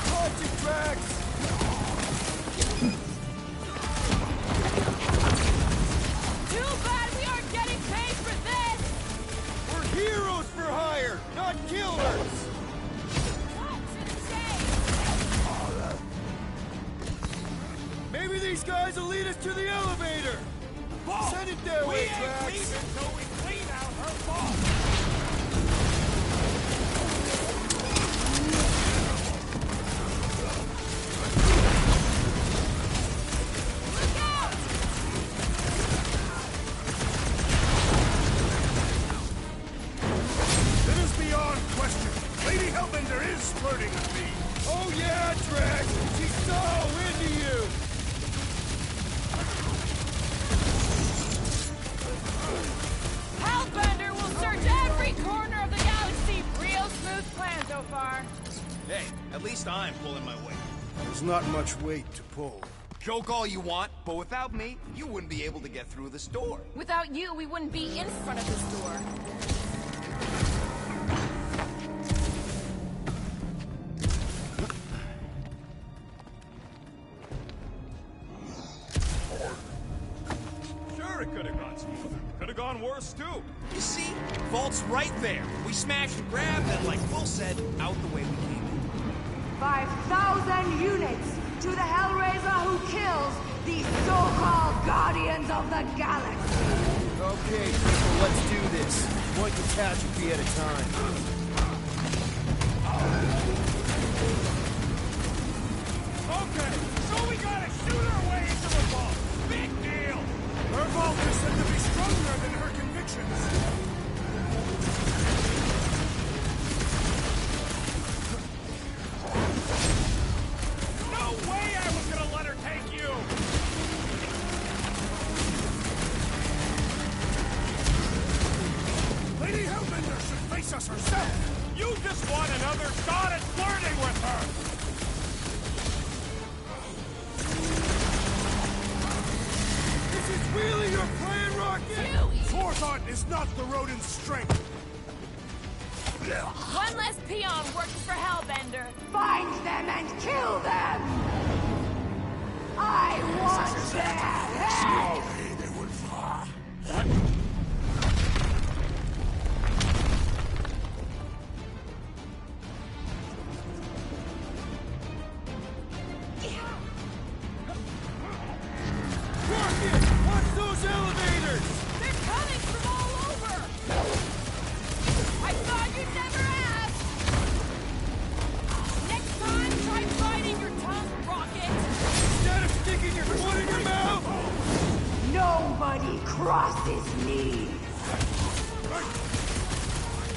Toss it, Drax! Too bad we aren't getting paid for this! We're heroes for hire, not killers! Maybe these guys will lead us to the elevator! Vault! Send it their We way, ain't Drax! leaving till we clean out her vault! Look out! It is beyond question. Lady Hellbender is flirting with me. Oh yeah, Drax! She's so into you! Hellbender will search every corner of the galaxy! Real smooth plan so far. Hey, at least I'm pulling my weight. There's not much weight to pull. Joke all you want, but without me, you wouldn't be able to get through this door. Without you, we wouldn't be in front of this door. Sure, it could have gone smoother. Could have gone worse, too. You see? Vault's right there. We smash and grab, and like Will said, out the way we came in. 5,000 units to the Hellraiser who kills these so-called Guardians of the Galaxy. Okay, people, let's do this. One catastrophe at a time. Okay, so we gotta shoot our way into the vault. Big deal! Her vault is said to be stronger than her convictions. No way I was gonna let her take you! Lady Hellbender should face us herself. You just want another shot at flirting with her! is not the rodent's strength. One less peon works for Hellbender. Find them and kill them! I want their head! Slowly they will fall. Watch those elevators! They're coming from all over! I thought you'd never ask! Next time, try biting your tongue, Rocket! Instead of sticking your foot in your mouth! Nobody crosses me!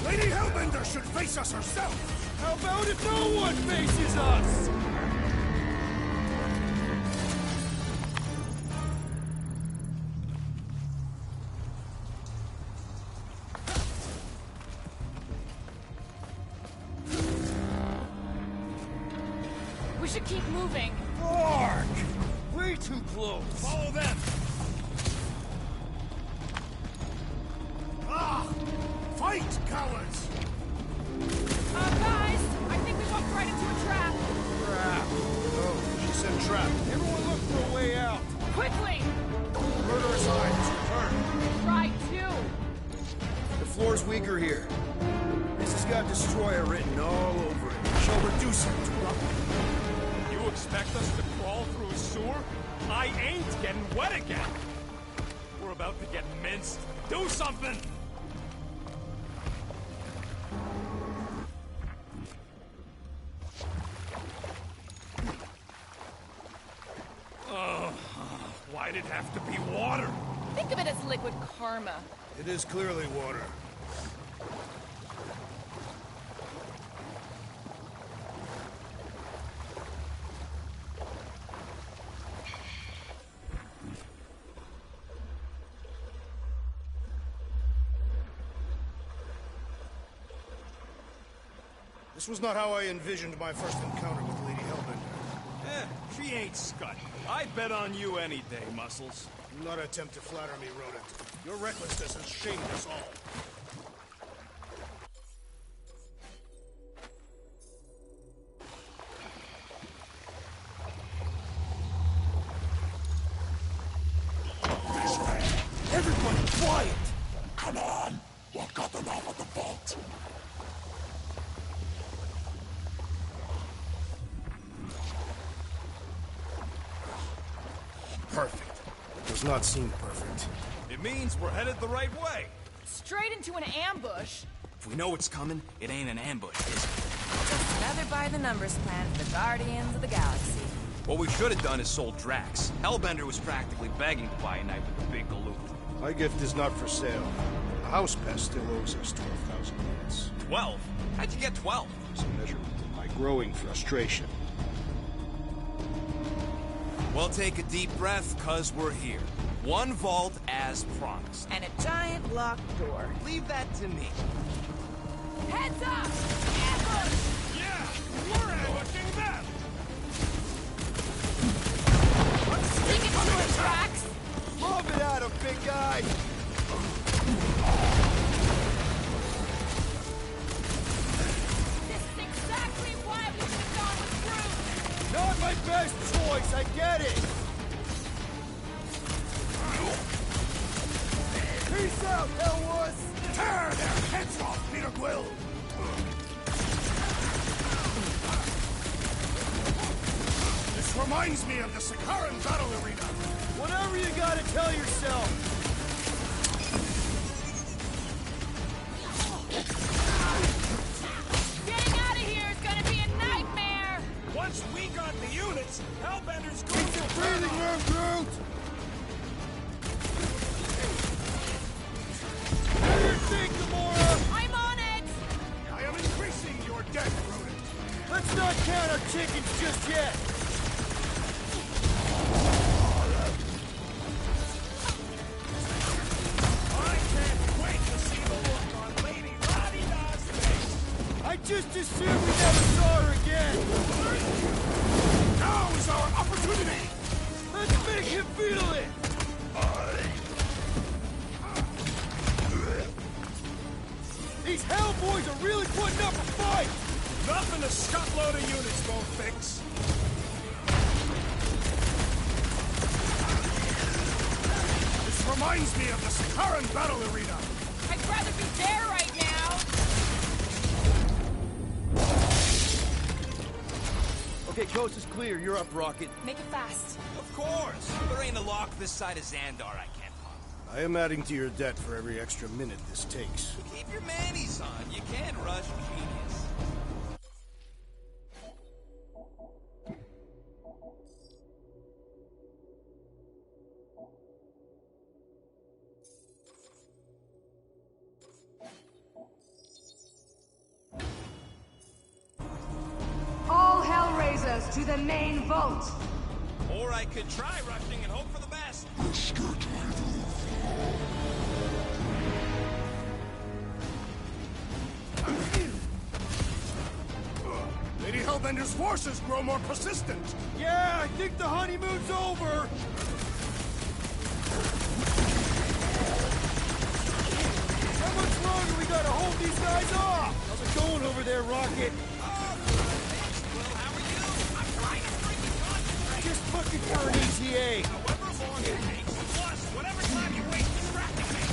Lady Hellbender should face us herself! How about if no one faces us? We should keep moving. Mark! Way too close! Follow them! Ah! Fight, cowards! Guys, I think we walked right into a trap. Crap! Oh, she said trap. Everyone look for a way out! Quickly! Murderous eyes, return. Try two. The floor's weaker here. This has got Destroyer written all over it. Shall reduce it to rubble. You expect us to crawl through a sewer? I ain't getting wet again! We're about to get minced. Do something! Why'd it have to be water? Think of it as liquid karma. It is clearly water. This was not how I envisioned my first encounter with Lady Hellbender. She ain't scut. I'd bet on you any day, Muscles. Do not attempt to flatter me, Rodent. Your recklessness has shamed us all. This way. Everybody quiet! Come on. What got them off at the vault? Perfect. Does not seem perfect. It means we're headed the right way. Straight into an ambush. If we know it's coming, it ain't an ambush, is it? Just another by the numbers plan for the Guardians of the Galaxy. What we should have done is sold Drax. Hellbender was practically begging to buy a night with the big galoot. My gift is not for sale. The house pest still owes us 12,000 units. 12? How'd you get 12? It's a measurement of my growing frustration. Well, take a deep breath, cause we're here. One vault as promised. And a giant locked door. Leave that to me. Heads up! Ambush! Yeah, we're ambushing them! Stick it to it, Drax! Move it at him, big guy! This is exactly why we should have gone with Groot! Not my best choice, I get it! Peace out, Hellwoods! Tear their heads off, Peter Quill! This reminds me of the Sakaran battle arena. Whatever you gotta tell yourself! Getting out of here is gonna be a nightmare! Once we got the units, Hellbender's going to... Breathing room, Groot! How do you think, Gamora? I'm on it! I am increasing your debt, Rodent. Let's not count our chickens just yet! I can't wait to see the look on Lady La-Di-Da's face! I just assumed we never saw her again! Now is our opportunity! Let's make him feel it! These Hellboys are really putting up a fight! Nothing a scuttload of units won't fix. This reminds me of the Sakaran battle arena. I'd rather be there right now. Okay, coast is clear. You're up, Rocket. Make it fast. Of course! There ain't a lock this side of Xandar I can't pop. I am adding to your debt for every extra minute this takes. Keep your manis on. You can't rush genius. All Hellraisers to the main vault! Or I could try rushing and hope for the best. Lady Hellbender's forces grow more persistent. Yeah, I think the honeymoon's over. How much longer we gotta hold these guys off? How's it going over there, Rocket? Just looking for an ETA. However long it takes, plus whatever time you waste distracting me.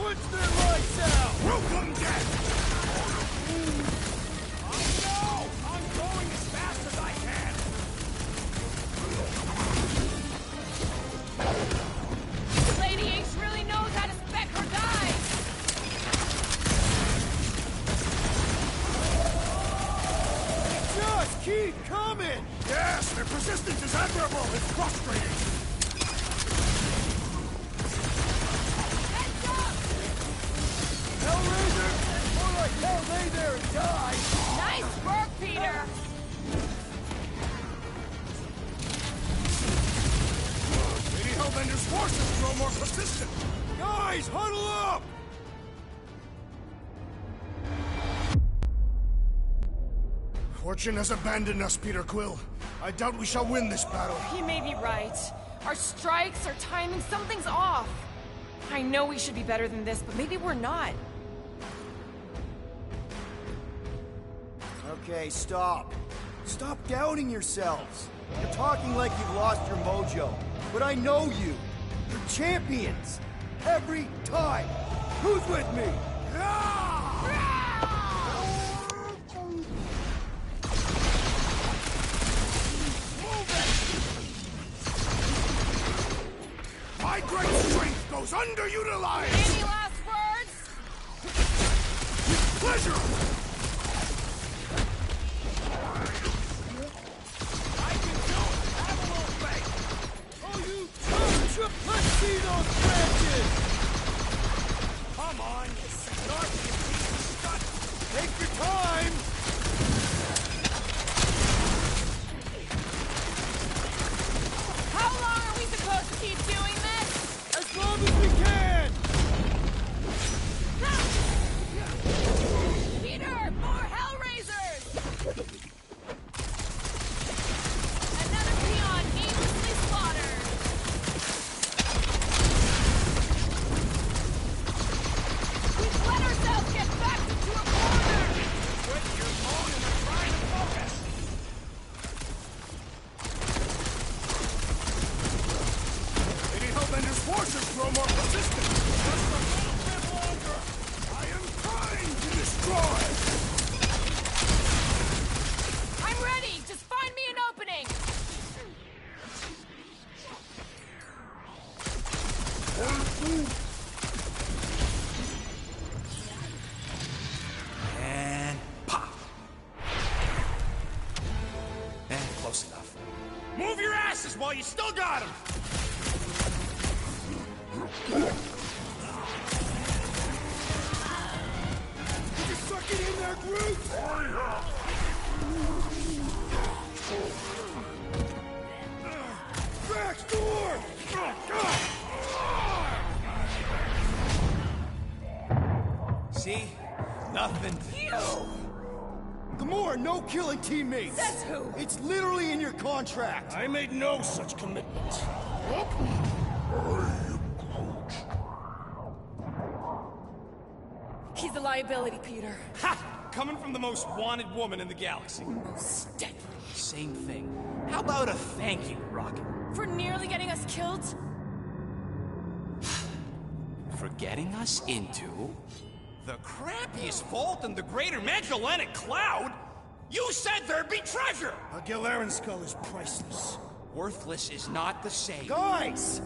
Once their lights out, we'll come dead. No! I'm going as fast as I can. Lady Ace really knows how to spec her guys. Just keep coming. Yes, their persistence is admirable. It's frustrating. Heads up! Hellraiser, more like hell lay there and die. Nice work, Peter. Lady Hellbender's forces grow more persistent. Guys, huddle up! Fortune has abandoned us, Peter Quill. I doubt we shall win this battle. He may be right. Our strikes, our timing, something's off. I know we should be better than this, but maybe we're not. Okay, stop. Stop doubting yourselves. You're talking like you've lost your mojo. But I know you. You're champions. Every time. Who's with me? My great strength goes underutilized! Any last words? With pleasure! I can do it. Have a little faith. Oh, you chump! Let's see those branches! Come on, you snarky piece of stuff. Take your time! How long are we supposed to keep doing this? As long as we can! Peter, more Hellraisers! Another peon needlessly slaughtered. We've let ourselves get backed into a corner! Quit your moaning and try to focus. Lady Hellbender's forces grow more persistent! Just a little bit longer! I am trying to destroy! I'm ready! Just find me an opening! And pop. And close enough. Move your asses while you still got them. Did you suck it in there, Groot? Drax, door! See? Nothing. Gamora, no killing teammates! Says who? It's literally in your contract! I made no such commitment. liability, Peter. Ha! Coming from the most wanted woman in the galaxy. Most deadly. Same thing. How about a thank you, Rocket? For nearly getting us killed? For getting us into the crappiest vault in the greater Magellanic Cloud? You said there'd be treasure! A Gilleran skull is priceless. Worthless is not the same. Guys!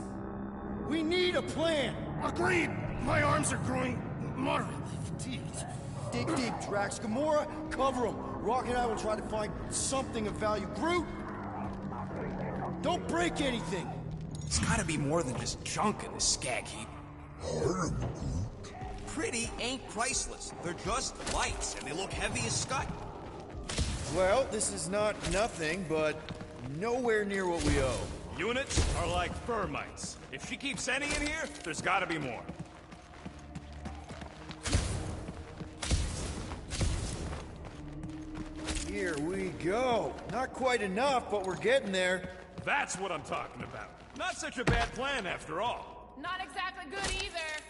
We need a plan! Agreed! My arms are growing moderately fatigued. Dig deep, Drax. Gamora, cover him. Rocket and I will try to find something of value. Groot! Don't break anything! It's gotta be more than just junk in this skag heap. Pretty ain't priceless. They're just lights, and they look heavy as scut. Well, this is not nothing, but nowhere near what we owe. Units are like termites. If she keeps sending in here, there's gotta be more. Here we go. Not quite enough, but we're getting there. That's what I'm talking about. Not such a bad plan after all. Not exactly good either.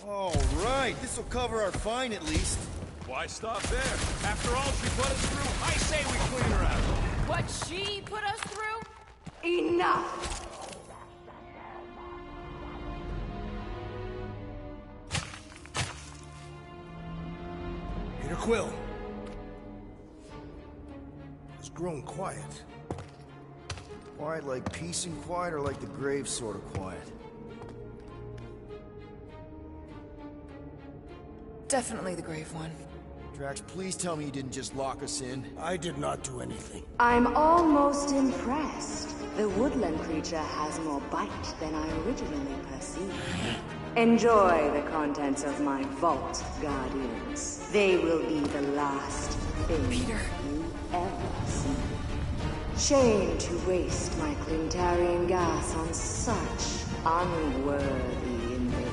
All right, this'll cover our fine at least. Why stop there? After all she put us through, I say we clean her out. What she put us through? Enough! Peter Quill. It's grown quiet. Quiet like peace and quiet, or like the grave sort of quiet? Definitely the grave one. Drax, please tell me you didn't just lock us in. I did not do anything. I'm almost impressed. The woodland creature has more bite than I originally perceived. Enjoy the contents of my vault, Guardians. They will be the last thing Peter. you ever see. Shame to waste my Clintarian gas on such unworthy invader.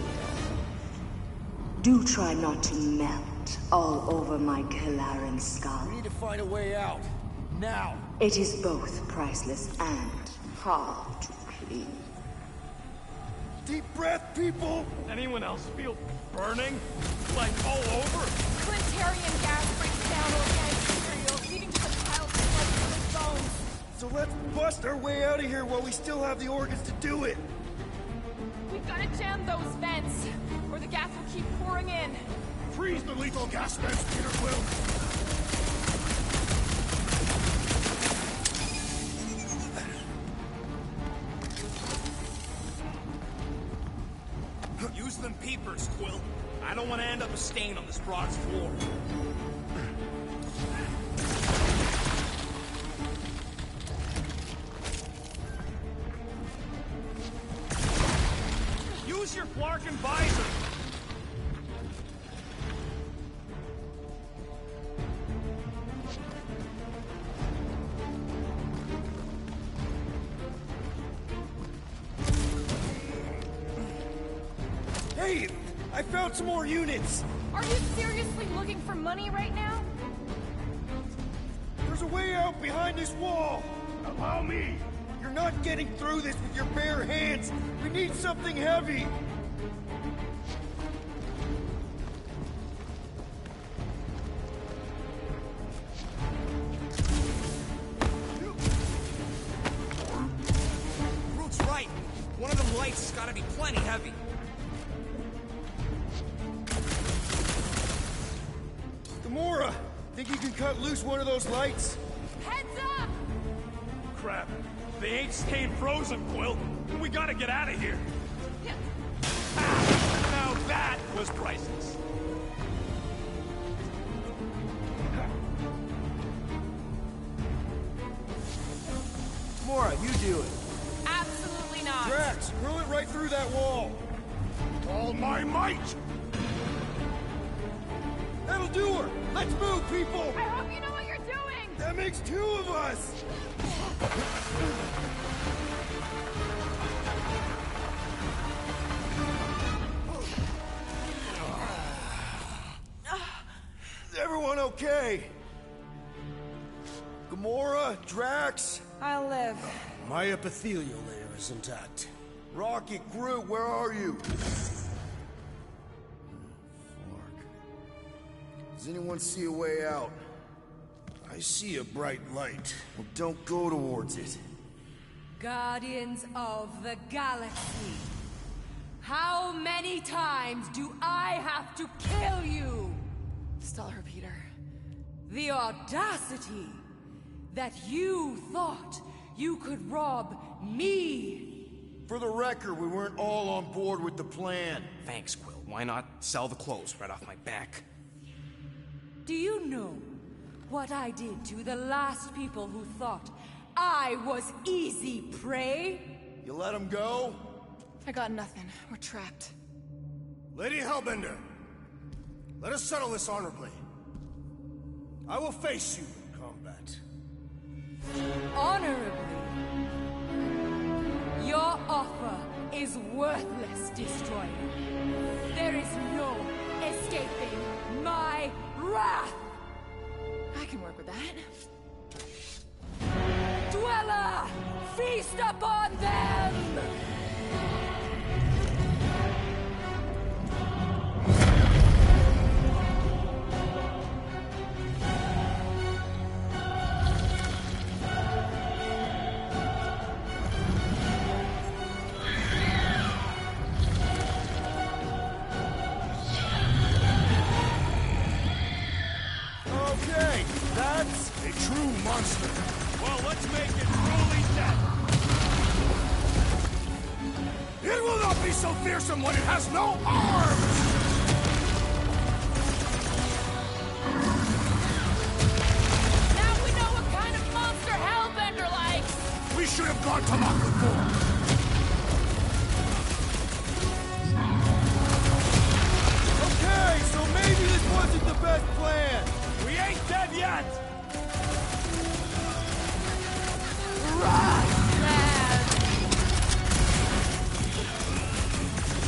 Do try not to melt all over my Gilleran skull. We need to find a way out. Now. It is both priceless and hard to clean. Deep breath, people! Anyone else feel burning? Like all over? Clintarian gas breaks down organic material, leading to the piled sludge in his bones. So let's bust our way out of here while we still have the organs to do it. We've got to jam those vents, or the gas will keep pouring in. Freeze the lethal gas vents, Peter Quill! Use them peepers, Quill. I don't want to end up a stain on this broad's floor. Use your Flarkin visor! Hey, I found some more units. Are you seriously looking for money right now? There's a way out behind this wall. Allow me! You're not getting through this with your bare hands. We need something heavy. Groot's right. One of them lights has gotta be plenty heavy. Gamora, think you can cut loose one of those lights? Heads up! Crap. They ain't staying frozen, Quill. We gotta get out of here. Ah, now that was priceless. Gamora, you do it. Absolutely not. Drax, hurl it right through that wall. All my might! That'll do her. Let's move, people. I hope you know what you're doing! That makes two of us. Is everyone okay? Gamora, Drax, I'll live. My epithelial layer is intact. Rocket, Groot, where are you? Does anyone see a way out? I see a bright light. Well, don't go towards it. Guardians of the Galaxy. How many times do I have to kill you? Stall her, Peter. The audacity that you thought you could rob me. For the record, we weren't all on board with the plan. Thanks, Quill. Why not sell the clothes right off my back? Do you know what I did to the last people who thought I was easy prey? You let him go? I got nothing. We're trapped. Lady Hellbender, let us settle this honorably. I will face you in combat. Honorably? Your offer is worthless, Destroyer. There is no escaping my wrath! I can work with that. Dweller! Feast upon them! Okay, that's a true monster. Well, let's make it truly dead. It will not be so fearsome when it has no arms! Now we know what kind of monster Hellbender likes! We should have gone to Mach before. Okay, so maybe this wasn't the best plan. We ain't dead yet!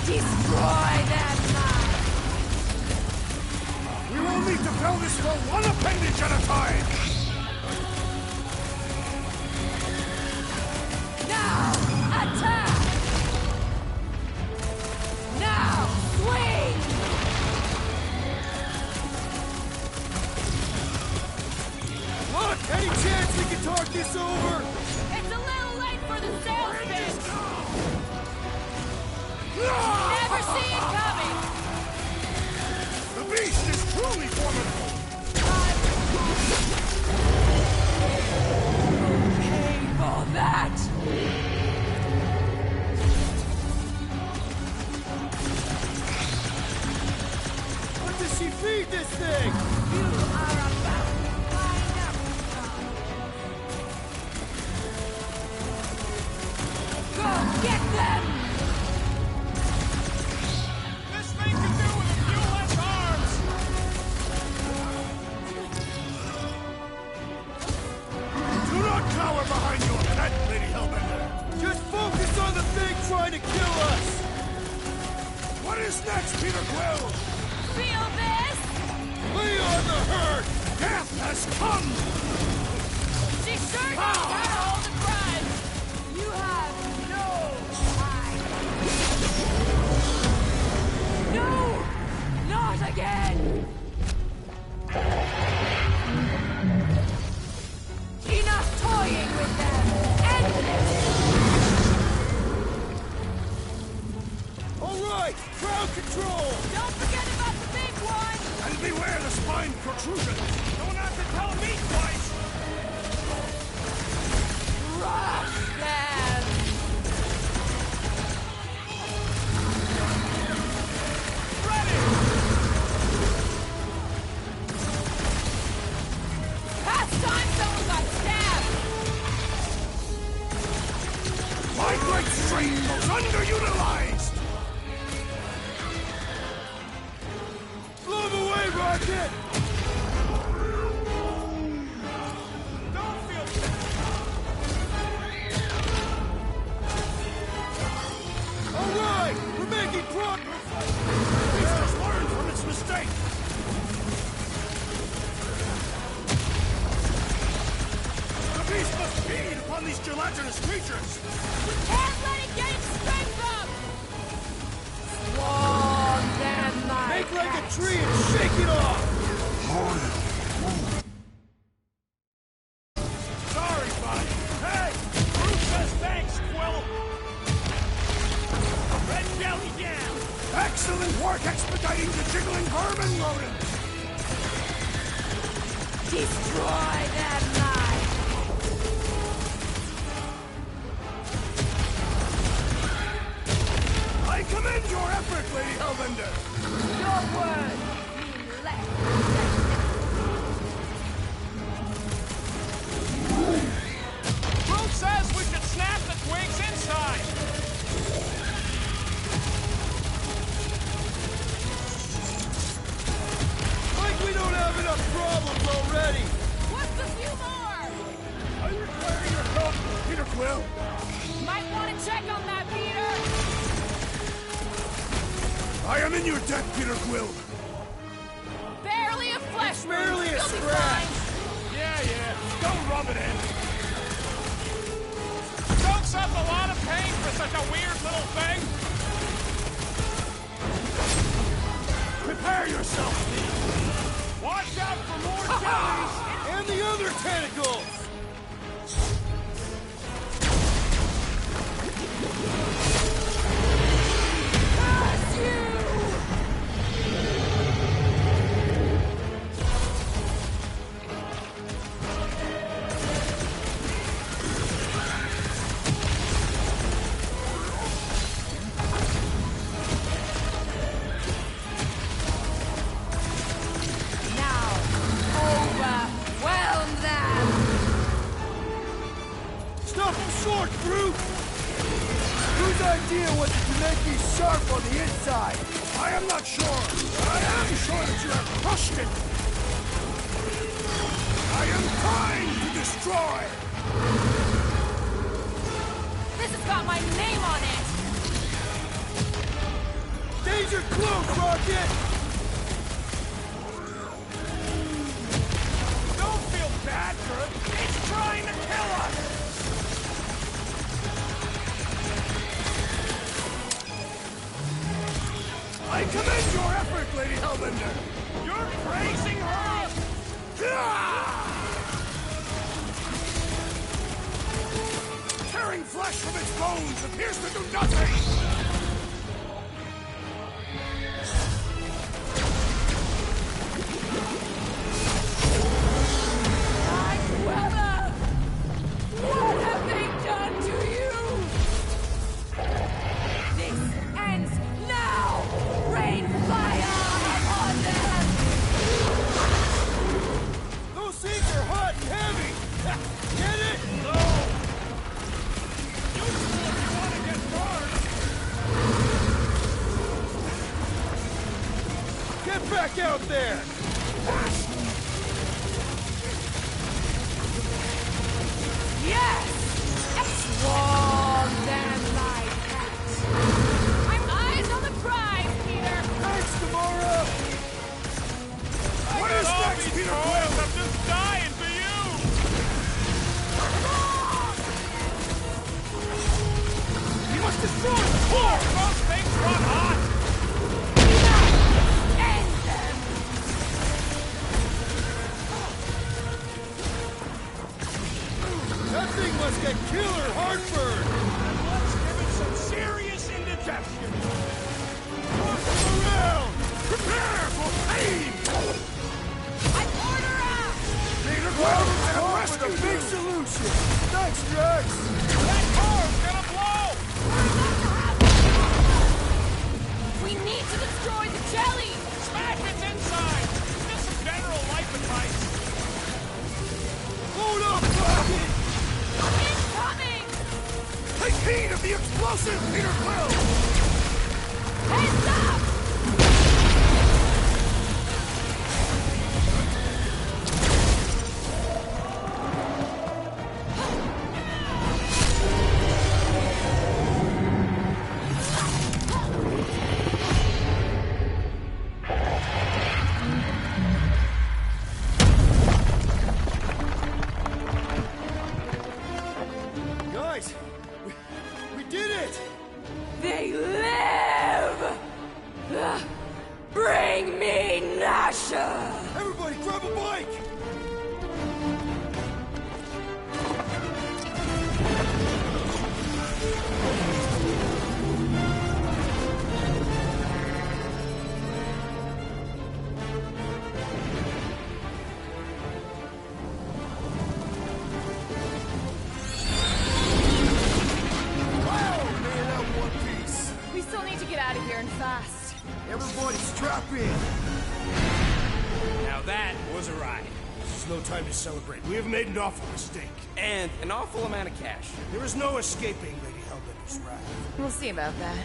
Destroy them, man! We will need to fill this for one appendage at a time! Now, attack! Now, swing! Look, any chance we can talk this over? It's a little late for the sales pitch! Never see it coming! The beast is truly formidable! Pay for that! What does she feed this thing? You are about to find out, son. Go get them! This thing can do with a few less arms! Do not cower behind your pet, Lady Hellbender! Just focus on the thing trying to kill us! What is next, Peter Quill? Feel this? Lay on the hurt! Death has come! She sure knows how to hold a grudge! You have no time. No! Not again! Enough toying with them! End this! All right, crowd control! Don't forget about the big one! And beware the spine protrusion! Don't have to tell me twice! Rush them! Past time someone got stabbed! My great strength goes underutilized! Blow him away, Rocket! Don't feel All right, we're making progress! The beast has learned from its mistake! The beast must feed upon these gelatinous creatures! We can't let it get its strength up! Swarm them, my Make like a tree and shake it off! Excellent work expediting the jiggling vermin, rodent! Destroy them, mine! I commend your effort, Lady Hellbender! Your words mean less. Groot says we should snap the twigs inside! Like we don't have enough problems already! What's a few more? I require your help, Peter Quill! Might want to check on that, Peter. I am in your debt, Peter Quill! Barely a flesh wound. Barely a You'll be scratch. fine. Yeah, don't rub it in. Soaks up a lot of pain for such a weird little thing. Prepare yourself, Steve! Watch out for more jellies! And the other tentacles! Curse you! Now, overwhelm them! Stop them short, Groot! Whose idea was it to make me sharp on the inside? I am not sure. I am sure that you have crushed it! I am trying to destroy! This has got my name on it. Danger close, Rocket! Don't feel bad for it. It's trying to kill us! I commend your effort, Lady Hellbender! You're praising her! Tearing flesh from its bones appears to do nothing! Weather! What have they done to you? This ends now! Rain fire upon them! Those seeds are hot and heavy! Get it? No! Useful if you want to get burned! Get back out there! Yes! Swarm them like that! I'm eyes on the prize, Peter. Thanks, Gamora! What is next, Peter Quill? I'm just dying for you! You must destroy the core! Those things run hot! End them! That thing must get killer heartburn! Let's give it some serious indigestion! Look around! Prepare for pain! I'm order out. Peter Quill, I have rescued a big solution! Thanks, Drax! That car's gonna blow! We need to destroy the jelly. Smash its inside! Just some general life advice. Hold up, Rocket! Incoming. Take heed of the explosive, Peter Quill! Heads up. Guys, we did it! They live! Bring me Nasha! Everybody grab a bike! get out of here and fast. Everybody strap in! Now that was a ride. This is no time to celebrate. We have made an awful mistake. And an awful amount of cash. There is no escaping Lady Hellbender's wrath. We'll see about that.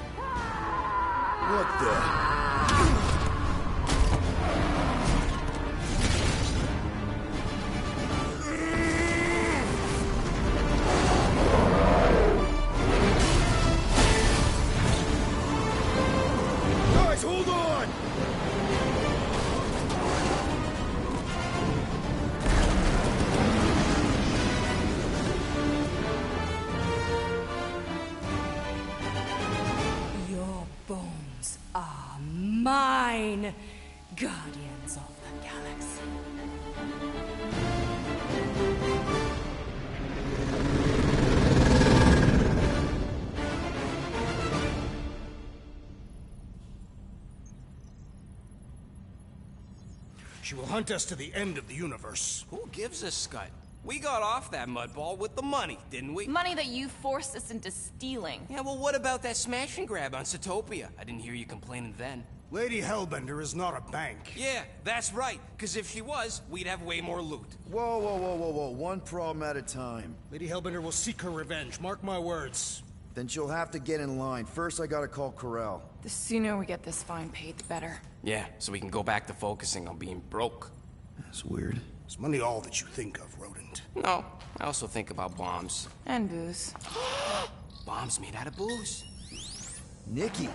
What the? Guys, hold on! Your bones are mine, Guardians of the Galaxy. She will hunt us to the end of the universe. Who gives a scut? We got off that mudball with the money, didn't we? Money that you forced us into stealing. Yeah, well, what about that smash and grab on Satopia? I didn't hear you complaining then. Lady Hellbender is not a bank. Yeah, that's right. Because if she was, we'd have way more loot. Whoa, whoa, whoa, whoa, whoa. One problem at a time. Lady Hellbender will seek her revenge. Mark my words. Then she'll have to get in line. First, I gotta call Corel. The sooner we get this fine paid, the better. Yeah, so we can go back to focusing on being broke. That's weird. Is money all that you think of, rodent? No, I also think about bombs. And booze. Bombs made out of booze. Nikki!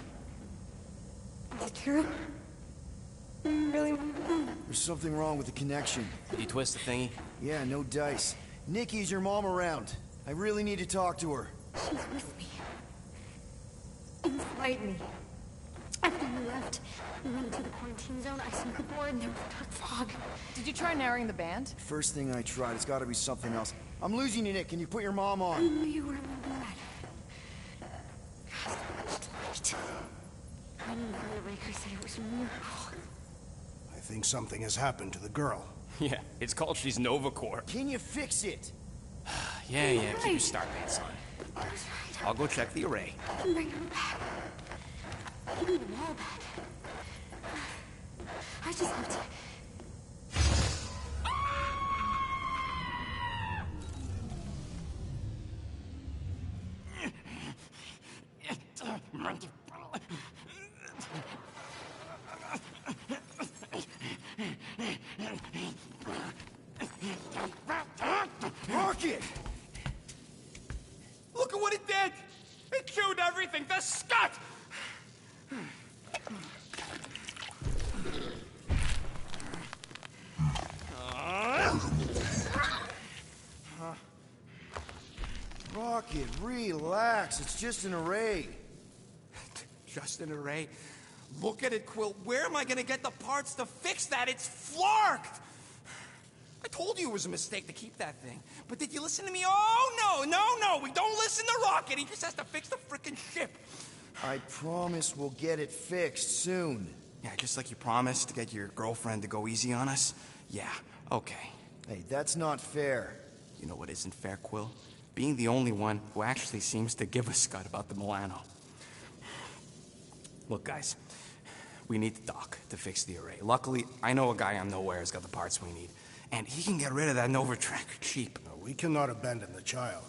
Is it true? Really? There's something wrong with the connection. Did you twist the thingy? Yeah, no dice. Nikki's your mom around. I really need to talk to her. She's with me. Inside me. After you left, we went to the quarantine zone. I sent the board and there was dark fog. Did you try narrowing the band? First thing I tried, it's gotta be something else. I'm losing you, Nick. Can you put your mom I on? knew you were in bed. So much light. I knew the Raker said it was a miracle. I think something has happened to the girl. Yeah, it's called she's Nova Corps. Can you fix it? Yeah, keep your star pants on. I'll go check the array. I can bring her back. Give me the wall back. I just have to... Rocket! Look at what it did! It chewed everything! The scut! Rocket, relax. It's just an array. Just an array? Look at it, Quill. Where am I gonna get the parts to fix that? It's flarked! I told you it was a mistake to keep that thing. But did you listen to me? Oh, no! We don't listen to Rocket. He just has to fix the frickin' ship. I promise we'll get it fixed soon. Yeah, just like you promised to get your girlfriend to go easy on us? Yeah, okay. Hey, that's not fair. You know what isn't fair, Quill? Being the only one who actually seems to give a scut about the Milano. Look, guys, we need the doc to fix the array. Luckily, I know a guy on Nowhere has got the parts we need. And he can get rid of that Nova tracker cheap. We cannot abandon the child.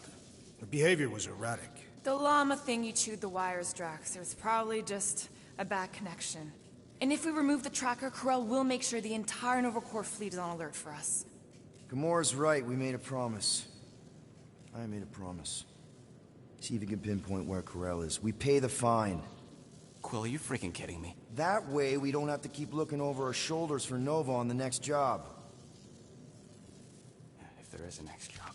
Her behavior was erratic. The llama thing you chewed the wires, Drax. It was probably just a bad connection. And if we remove the tracker, Corel will make sure the entire Nova Corps fleet is on alert for us. Gamora's right. We made a promise. I made a promise. See if you can pinpoint where Corel is. We pay the fine. Quill, are you freaking kidding me? That way, we don't have to keep looking over our shoulders for Nova on the next job. If there is a next job.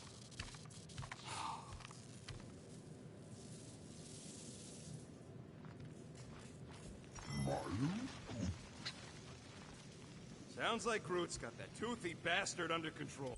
Sounds like Groot's got that toothy bastard under control.